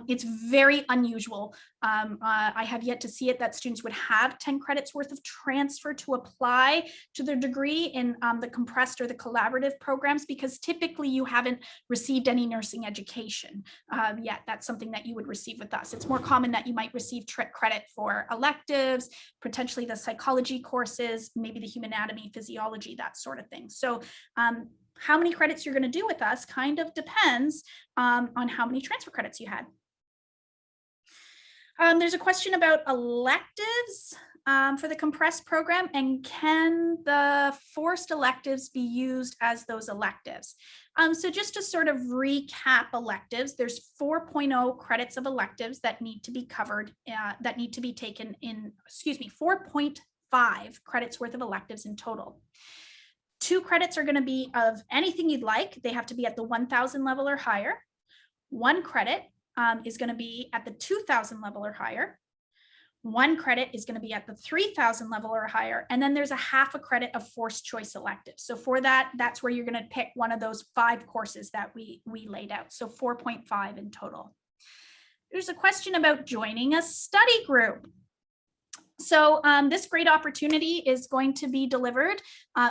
It's very unusual. I have yet to see it that students would have 10 credits worth of transfer to apply to their degree in the compressed or the collaborative programs, because typically you haven't received any nursing education. Yet that's something that you would receive with us. It's more common that you might receive credit for electives, potentially the psychology courses, maybe the human anatomy, physiology, that sort of thing. So how many credits you're going to do with us kind of depends on how many transfer credits you had. There's a question about electives for the compressed program, and can the forced electives be used as those electives? So just to sort of recap electives, there's 4.0 credits of electives that need to be covered, that need to be taken in, 4.5 credits worth of electives in total. 2 credits are going to be of anything you'd like. They have to be at the 1,000 level or higher. 1 credit is going to be at the 2,000 level or higher. 1 credit is going to be at the 3,000 level or higher. And then there's a half a credit of forced choice electives. So for that, that's where you're going to pick one of those 5 courses that we laid out. So 4.5 in total. There's a question about joining a study group. So this great opportunity is going to be delivered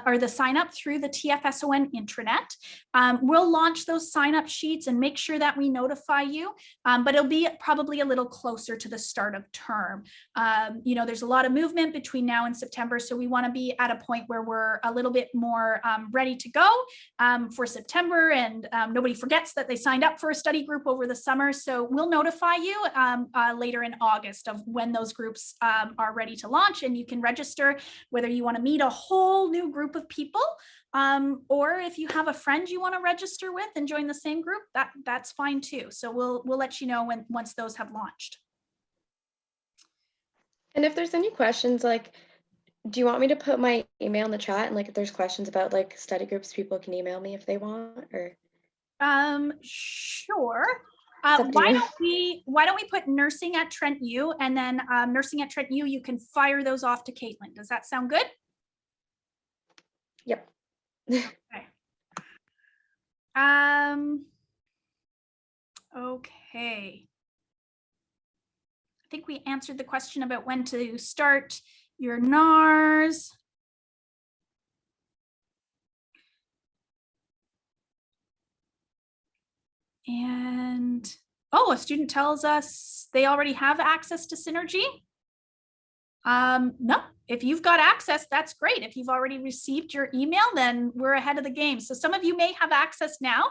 or the sign up through the TFSON intranet. We'll launch those sign up sheets and make sure that we notify you, but it'll be probably a little closer to the start of term. You know, there's a lot of movement between now and September, so we want to be at a point where we're a little bit more ready to go for September, and nobody forgets that they signed up for a study group over the summer. So we'll notify you later in August of when those groups are ready to launch, and you can register whether you want to meet a whole new group of people or if you have a friend you want to register with and join the same group, that's fine too. So we'll let you know once those have launched. And if there's any questions, like, do you want me to put my email in the chat, and like if there's questions about like study groups, people can email me if they want? Or sure. Why don't we put nursing at Trent U, and then nursing at Trent U, you can fire those off to Caitlin. Does that sound good? Yep. Okay. Okay. I think we answered the question about when to start your NARS. And, oh, a student tells us they already have access to Synergy. No, if you've got access, that's great. If you've already received your email, then we're ahead of the game. So some of you may have access now.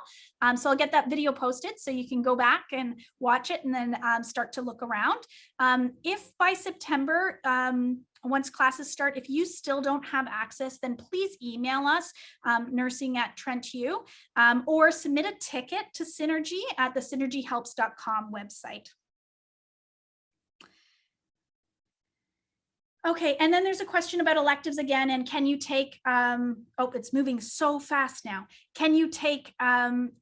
So I'll get that video posted so you can go back and watch it and then start to look around. If by September, once classes start, if you still don't have access, then please email us, nursing@TrentU, or submit a ticket to Synergy at the synergyhelps.com website. Okay, and then there's a question about electives again, and can you take, oh, it's moving so fast now. Can you take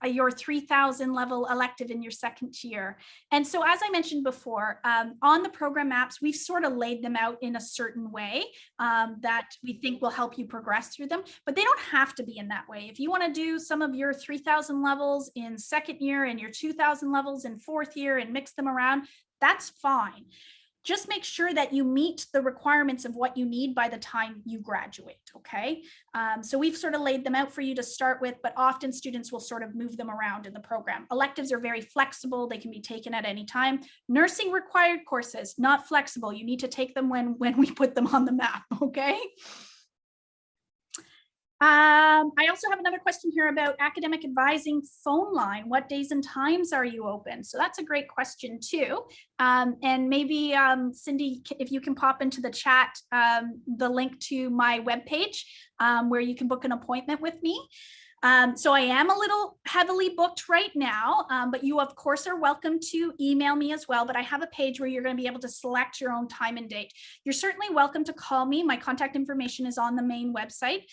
your 3000 level elective in your second year? And so as I mentioned before, on the program maps, we've sort of laid them out in a certain way that we think will help you progress through them, but they don't have to be in that way. If you want to do some of your 3000 levels in second year and your 2000 levels in fourth year and mix them around, that's fine. Just make sure that you meet the requirements of what you need by the time you graduate, okay? So we've sort of laid them out for you to start with, but often students will sort of move them around in the program. Electives are very flexible. They can be taken at any time. Nursing required courses, not flexible. You need to take them when we put them on the map, okay? I also have another question here about academic advising phone line. What days and times are you open? So that's a great question too. And maybe Cindy, if you can pop into the chat the link to my webpage where you can book an appointment with me. So I am a little heavily booked right now, but you of course are welcome to email me as well, but I have a page where you're going to be able to select your own time and date. You're certainly welcome to call me. My contact information is on the main website.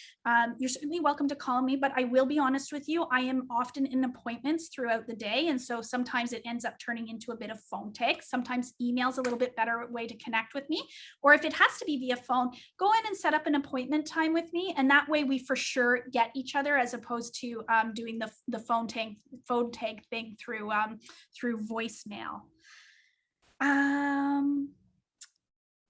You're certainly welcome to call me, but I will be honest with you, I am often in appointments throughout the day. And so sometimes it ends up turning into a bit of phone tag. Sometimes email's a little bit better way to connect with me. Or if it has to be via phone, go in and set up an appointment time with me. And that way we for sure get each other as opposed to doing the phone tag thing through voicemail.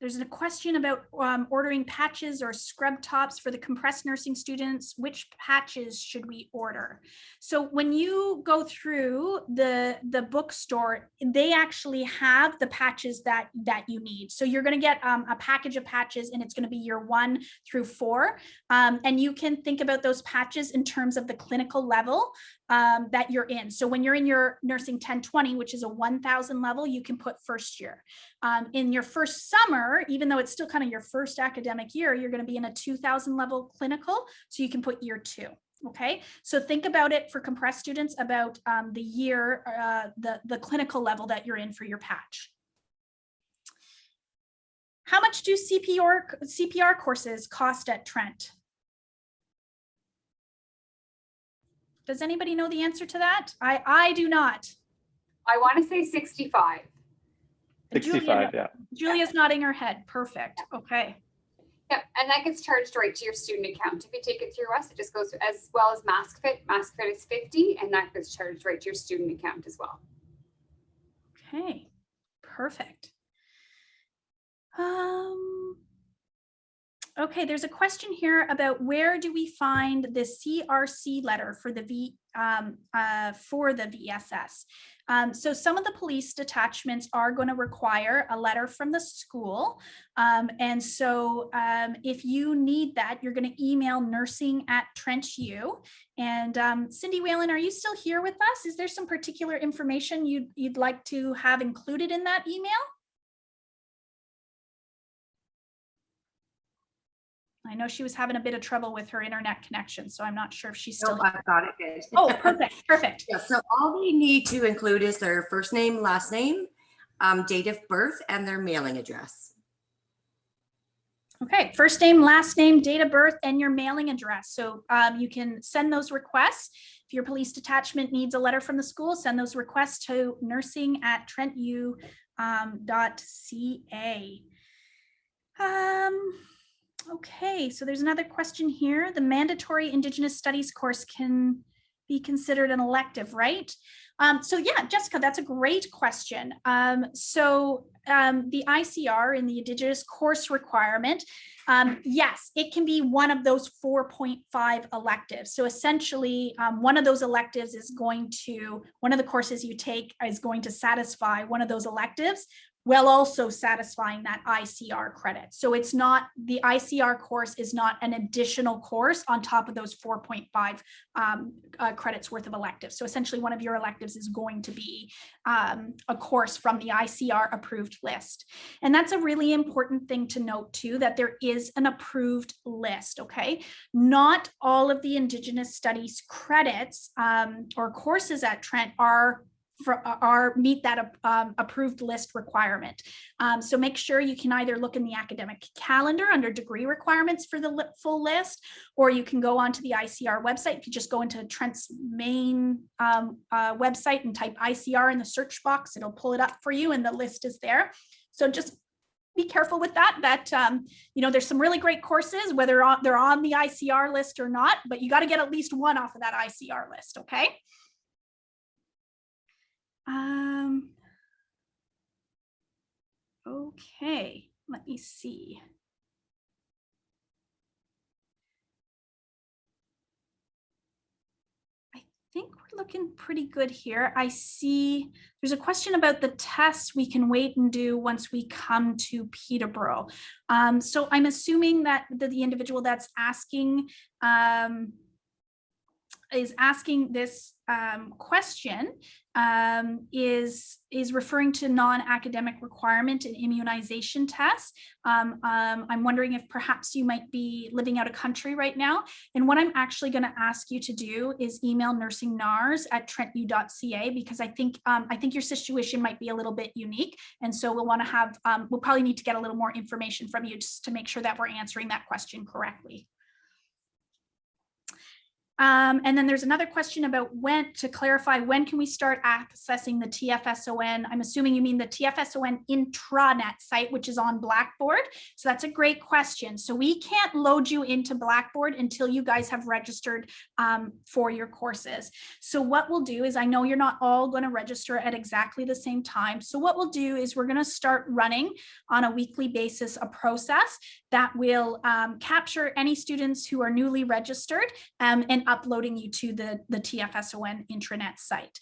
There's a question about ordering patches or scrub tops for the compressed nursing students. Which patches should we order? So when you go through the bookstore, they actually have the patches that you need. So you're going to get a package of patches, and it's going to be your 1 through 4. And you can think about those patches in terms of the clinical level that you're in. So when you're in your nursing 1020, which is a 1000 level, you can put first year. In your first summer, even though it's still kind of your first academic year, you're going to be in a 2000 level clinical, so you can put year 2. Okay, so think about it for compressed students about the year, the clinical level that you're in for your patch. How much do CPR courses cost at Trent? Does anybody know the answer to that? I do not. I want to say 65. 65, yeah. Julia's nodding her head. Perfect. Okay. Yep, and that gets charged right to your student account. If you take it through us, it just goes as well as MaskFit. MaskFit is 50, and that gets charged right to your student account as well. Okay, perfect. Okay, there's a question here about where do we find the CRC letter for the VSS. So some of the police detachments are going to require a letter from the school. And so if you need that, you're going to email nursing@TrentU. And Cindy Whalen, are you still here with us? Is there some particular information you'd like to have included in that email? I know she was having a bit of trouble with her internet connection, so I'm not sure if she's still. Nope, I've got it good. Oh, perfect, perfect. Yeah, so all they need to include is their first name, last name, date of birth, and their mailing address. Okay, first name, last name, date of birth, and your mailing address. So you can send those requests. If your police detachment needs a letter from the school, send those requests to nursing@trentu.ca. Okay, so there's another question here. The mandatory Indigenous Studies course can be considered an elective, right? So yeah, Jessica, that's a great question. The ICR in the Indigenous course requirement, yes, it can be one of those 4.5 electives. So essentially, one of those electives is one of the courses you take is going to satisfy one of those electives, while also satisfying that ICR credit. So it's not, the ICR course is not an additional course on top of those 4.5 credits worth of electives. So essentially one of your electives is going to be a course from the ICR approved list. And that's a really important thing to note too, that there is an approved list, okay? Not all of the Indigenous Studies credits or courses at Trent are meet that approved list requirement. So make sure you can either look in the academic calendar under degree requirements for the full list, or you can go onto the ICR website. If you just go into Trent's main website and type ICR in the search box, it'll pull it up for you and the list is there. So just be careful with that, you know, there's some really great courses, whether they're on the ICR list or not, but you got to get at least one off of that ICR list, okay? Okay, let me see. I think we're looking pretty good here. I see there's a question about the tests we can wait and do once we come to Peterborough. So I'm assuming that the individual that's asking is asking this question is referring to non-academic requirement and immunization tests. I'm wondering if perhaps you might be living out of country right now. And what I'm actually going to ask you to do is email nursingnars@trentu.ca, because I think your situation might be a little bit unique. And so we'll want to have, we'll probably need to get a little more information from you just to make sure that we're answering that question correctly. And then there's another question about to clarify, when can we start accessing the TFSON? I'm assuming you mean the TFSON intranet site, which is on Blackboard. So that's a great question. So we can't load you into Blackboard until you guys have registered for your courses. So what we'll do is, I know you're not all going to register at exactly the same time. So what we'll do is we're going to start running on a weekly basis a process that will capture any students who are newly registered and uploading you to the TFSON intranet site.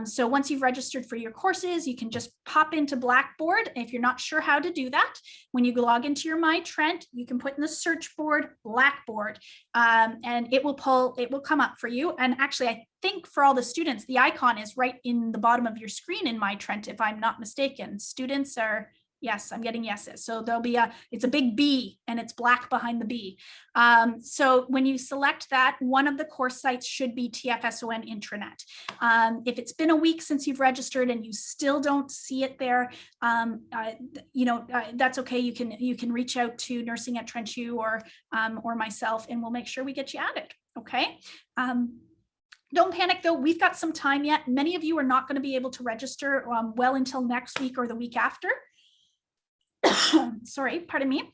So once you've registered for your courses, you can just pop into Blackboard. If you're not sure how to do that, when you log into your My Trent, you can put in the search board Blackboard, and it will come up for you. And actually, I think for all the students, the icon is right in the bottom of your screen in My Trent, if I'm not mistaken. Students are, yes, I'm getting yeses. So there'll be it's a big B and it's black behind the B. So when you select that, one of the course sites should be TFSON intranet. If it's been a week since you've registered and you still don't see it there, that's okay. You can reach out to nursing at Trentu or myself, and we'll make sure we get you added. Okay. Don't panic though, we've got some time yet. Many of you are not going to be able to register well until next week or the week after. Sorry, pardon me.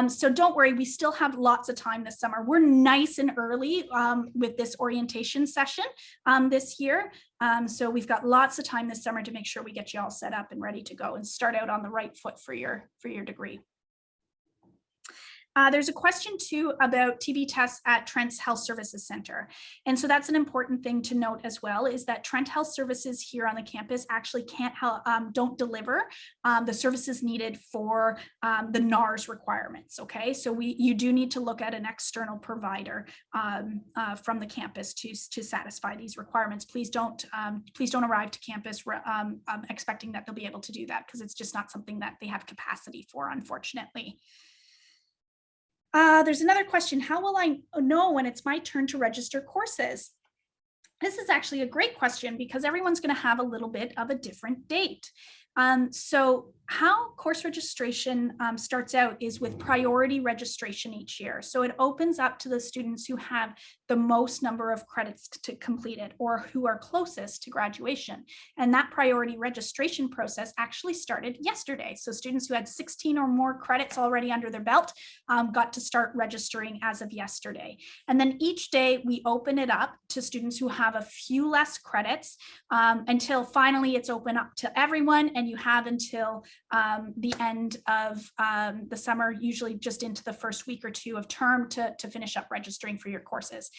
So don't worry, we still have lots of time this summer. We're nice and early with this orientation session this year. So we've got lots of time this summer to make sure we get you all set up and ready to go and start out on the right foot for your degree. There's a question too about TB tests at Trent's Health Services Center. And so that's an important thing to note as well, is that Trent Health Services here on the campus actually don't deliver the services needed for the NARS requirements, okay? So you do need to look at an external provider from the campus to satisfy these requirements. Please don't arrive to campus expecting that they'll be able to do that, because it's just not something that they have capacity for, unfortunately. There's another question. How will I know when it's my turn to register courses? This is actually a great question, because everyone's going to have a little bit of a different date. So how course registration starts out is with priority registration each year. So it opens up to the students who have the most number of credits to complete it, or who are closest to graduation. And that priority registration process actually started yesterday. So students who had 16 or more credits already under their belt got to start registering as of yesterday. And then each day we open it up to students who have a few less credits until finally it's open up to everyone, and you have until the end of the summer, usually just into the first week or two of term, to finish up registering for your courses.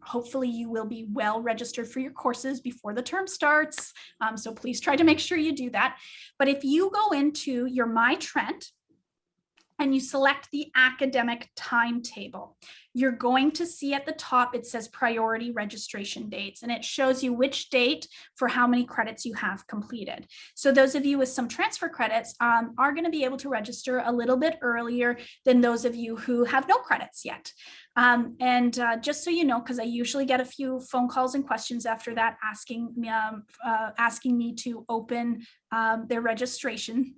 Hopefully you will be well registered for your courses before the term starts. So please try to make sure you do that. But if you go into your My Trent and you select the academic timetable, you're going to see at the top, it says priority registration dates, and it shows you which date for how many credits you have completed. So those of you with some transfer credits are going to be able to register a little bit earlier than those of you who have no credits yet. Just so you know, because I usually get a few phone calls and questions after that asking me to open their registration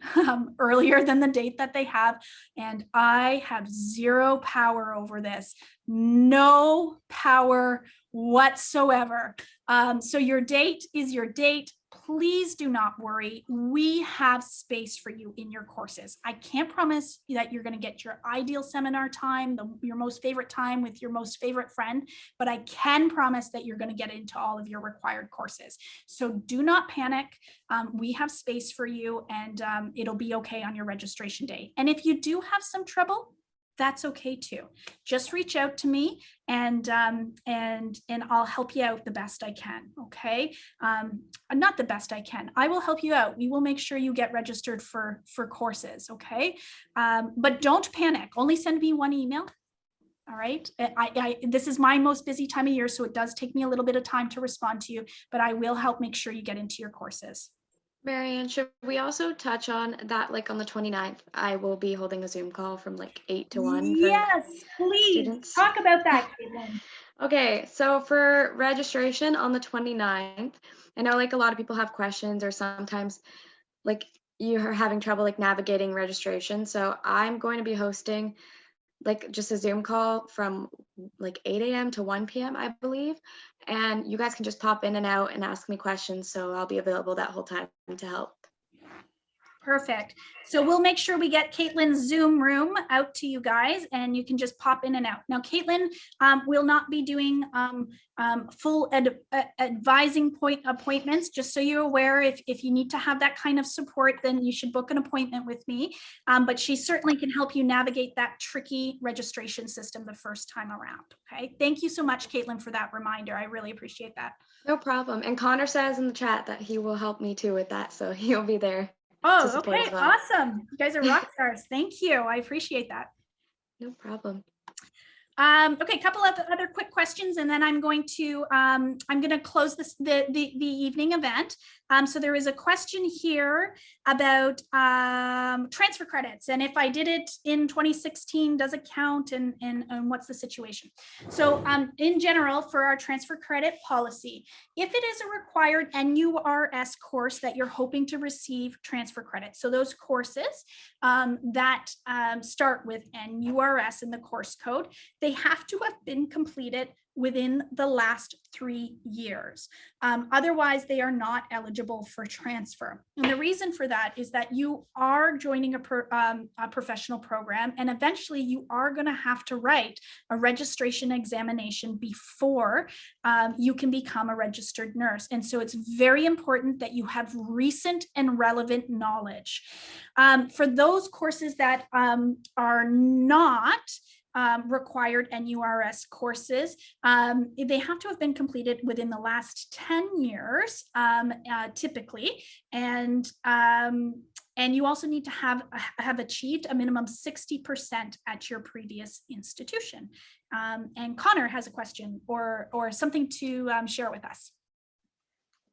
earlier than the date that they have. And I have zero power over this, no power whatsoever. So your date is your date. Please do not worry. We have space for you in your courses. I can't promise that you're going to get your ideal seminar time, your most favorite time with your most favorite friend, but I can promise that you're going to get into all of your required courses. So do not panic. We have space for you, and it'll be okay on your registration day. And if you do have some trouble, that's okay too. Just reach out to me, and I'll help you out the best I can. Okay, not the best I can. I will help you out. We will make sure you get registered for courses. Okay, but don't panic. Only send me one email. All right. This is my most busy time of year, so it does take me a little bit of time to respond to you, but I will help make sure you get into your courses. Marianne, should we also touch on that, like on the 29th, I will be holding a Zoom call from like 8 to 1 for Yes, please students. talk about that, Caitlin. Okay, so for registration on the 29th, I know like a lot of people have questions, or sometimes like you are having trouble like navigating registration. So I'm going to be hosting like just a Zoom call from like 8 a.m. to 1 p.m. I believe. And you guys can just pop in and out and ask me questions. So I'll be available that whole time to help. Perfect. So we'll make sure we get Caitlin's Zoom room out to you guys, and you can just pop in and out. Now, Caitlin will not be doing full advising appointments. Just so you're aware, if you need to have that kind of support, then you should book an appointment with me. But she certainly can help you navigate that tricky registration system the first time around. Okay. Thank you so much, Caitlin, for that reminder. I really appreciate that. No problem. And Connor says in the chat that he will help me too with that. So he'll be there. Oh, okay, well. Awesome. You guys are rock stars. Thank you. I appreciate that. No problem. Okay, a couple of other quick questions, and then I'm going to close the evening event. So there is a question here about transfer credits, and if I did it in 2016, does it count, and what's the situation? So in general, for our transfer credit policy, if it is a required NURS course that you're hoping to receive transfer credit, so those courses that start with NURS in the course code, they have to have been completed within the last 3 years. Otherwise, they are not eligible for transfer. And the reason for that is that you are joining a professional program, and eventually you are going to have to write a registration examination before you can become a registered nurse. And so it's very important that you have recent and relevant knowledge. For those courses that are not required NURS courses, they have to have been completed within the last 10 years, typically, and you also need to have achieved a minimum 60% at your previous institution. And Connor has a question or something to share with us.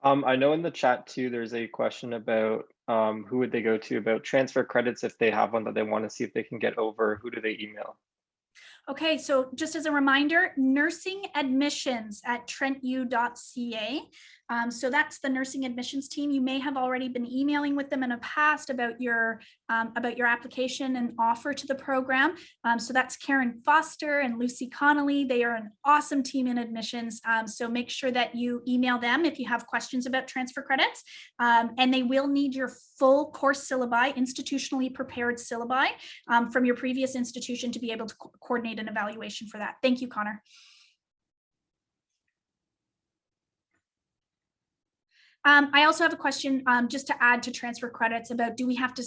I know in the chat too, there's a question about who would they go to about transfer credits if they have one that they want to see if they can get over. Who do they email? Okay, so just as a reminder, nursing admissions at trentu.ca. So that's the nursing admissions team. You may have already been emailing with them in the past about your application and offer to the program. So that's Karen Foster and Lucy Connolly. They are an awesome team in admissions. So make sure that you email them if you have questions about transfer credits. And they will need your full course syllabi, institutionally prepared syllabi from your previous institution to be able to coordinate an evaluation for that. Thank you, Connor. I also have a question just to add to transfer credits about, do we have to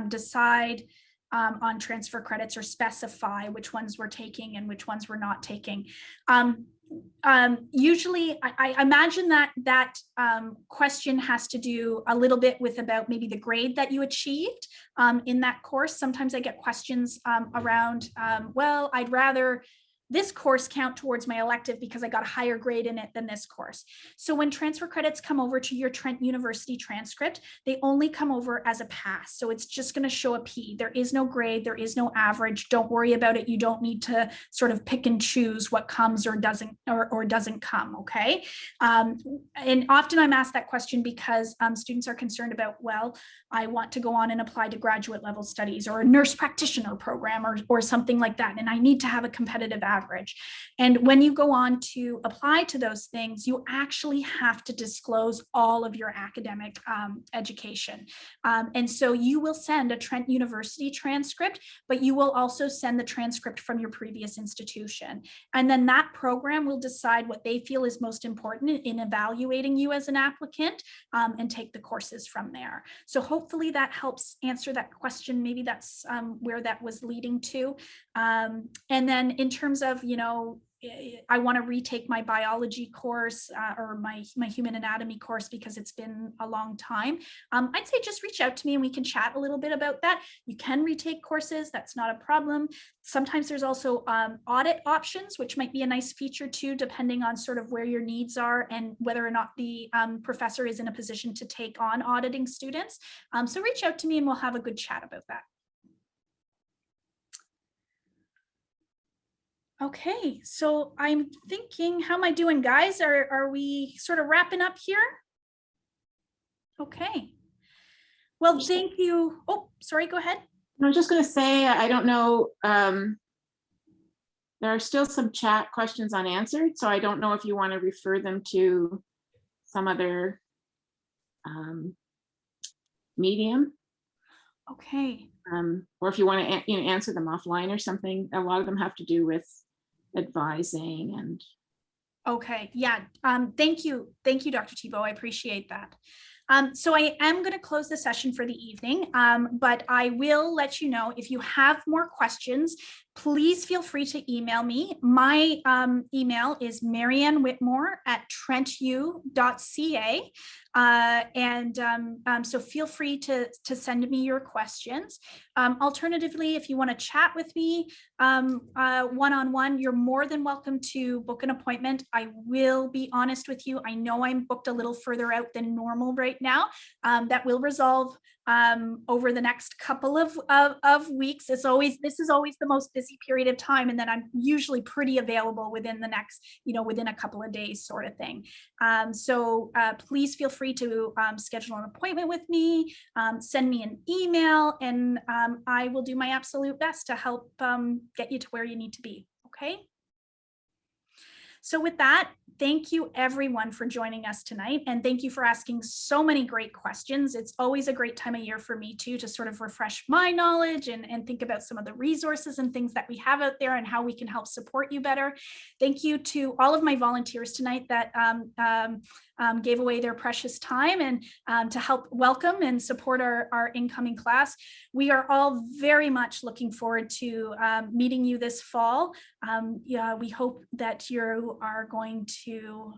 decide on transfer credits or specify which ones we're taking and which ones we're not taking? Usually, I imagine that question has to do a little bit with about maybe the grade that you achieved in that course. Sometimes I get questions around, well, I'd rather this course count towards my elective because I got a higher grade in it than this course. So when transfer credits come over to your Trent University transcript, they only come over as a pass. So it's just going to show a P. There is no grade, there is no average. Don't worry about it. You don't need to sort of pick and choose what comes or doesn't come, okay? And often I'm asked that question because students are concerned about, well, I want to go on and apply to graduate level studies or a nurse practitioner program or something like that, and I need to have a competitive average. And when you go on to apply to those things, you actually have to disclose all of your academic education. And so you will send a Trent University transcript, but you will also send the transcript from your previous institution. And then that program will decide what they feel is most important in evaluating you as an applicant, and take the courses from there. So hopefully that helps answer that question. Maybe that's where that was leading to. And then in terms of, you know, I want to retake my biology course or my human anatomy course because it's been a long time. I'd say just reach out to me and we can chat a little bit about that. You can retake courses, that's not a problem. Sometimes there's also audit options, which might be a nice feature too, depending on sort of where your needs are and whether or not the professor is in a position to take on auditing students. So reach out to me and we'll have a good chat about that. Okay, so I'm thinking, how am I doing, guys? Are we sort of wrapping up here? Okay. Well, thank you. Oh, sorry, go ahead. I was just going to say, I don't know, there are still some chat questions unanswered, so I don't know if you want to refer them to some other medium. Okay. Or if you want to answer them offline or something. A lot of them have to do with advising and. Okay, yeah. Thank you, Dr. Thibault. I appreciate that. So I am going to close the session for the evening, but I will let you know if you have more questions, please feel free to email me. My email is mariannewhitmore@trentu.ca. So feel free to send me your questions. Alternatively, if you want to chat with me one-on-one, you're more than welcome to book an appointment. I will be honest with you. I know I'm booked a little further out than normal right now. That will resolve over the next couple of weeks. This is always the most busy period of time, and then I'm usually pretty available within the next, within a couple of days, sort of thing. So please feel free to schedule an appointment with me, send me an email, and I will do my absolute best to help get you to where you need to be. Okay. So with that, thank you everyone for joining us tonight. And thank you for asking so many great questions. It's always a great time of year for me too, to sort of refresh my knowledge and think about some of the resources and things that we have out there and how we can help support you better. Thank you to all of my volunteers tonight that gave away their precious time and to help welcome and support our incoming class. We are all very much looking forward to meeting you this fall. We hope that you are going to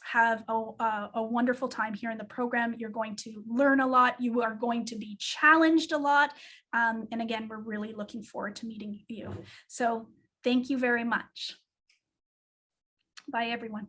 have a wonderful time here in the program. You're going to learn a lot. You are going to be challenged a lot. And again, we're really looking forward to meeting you. So thank you very much. Bye, everyone.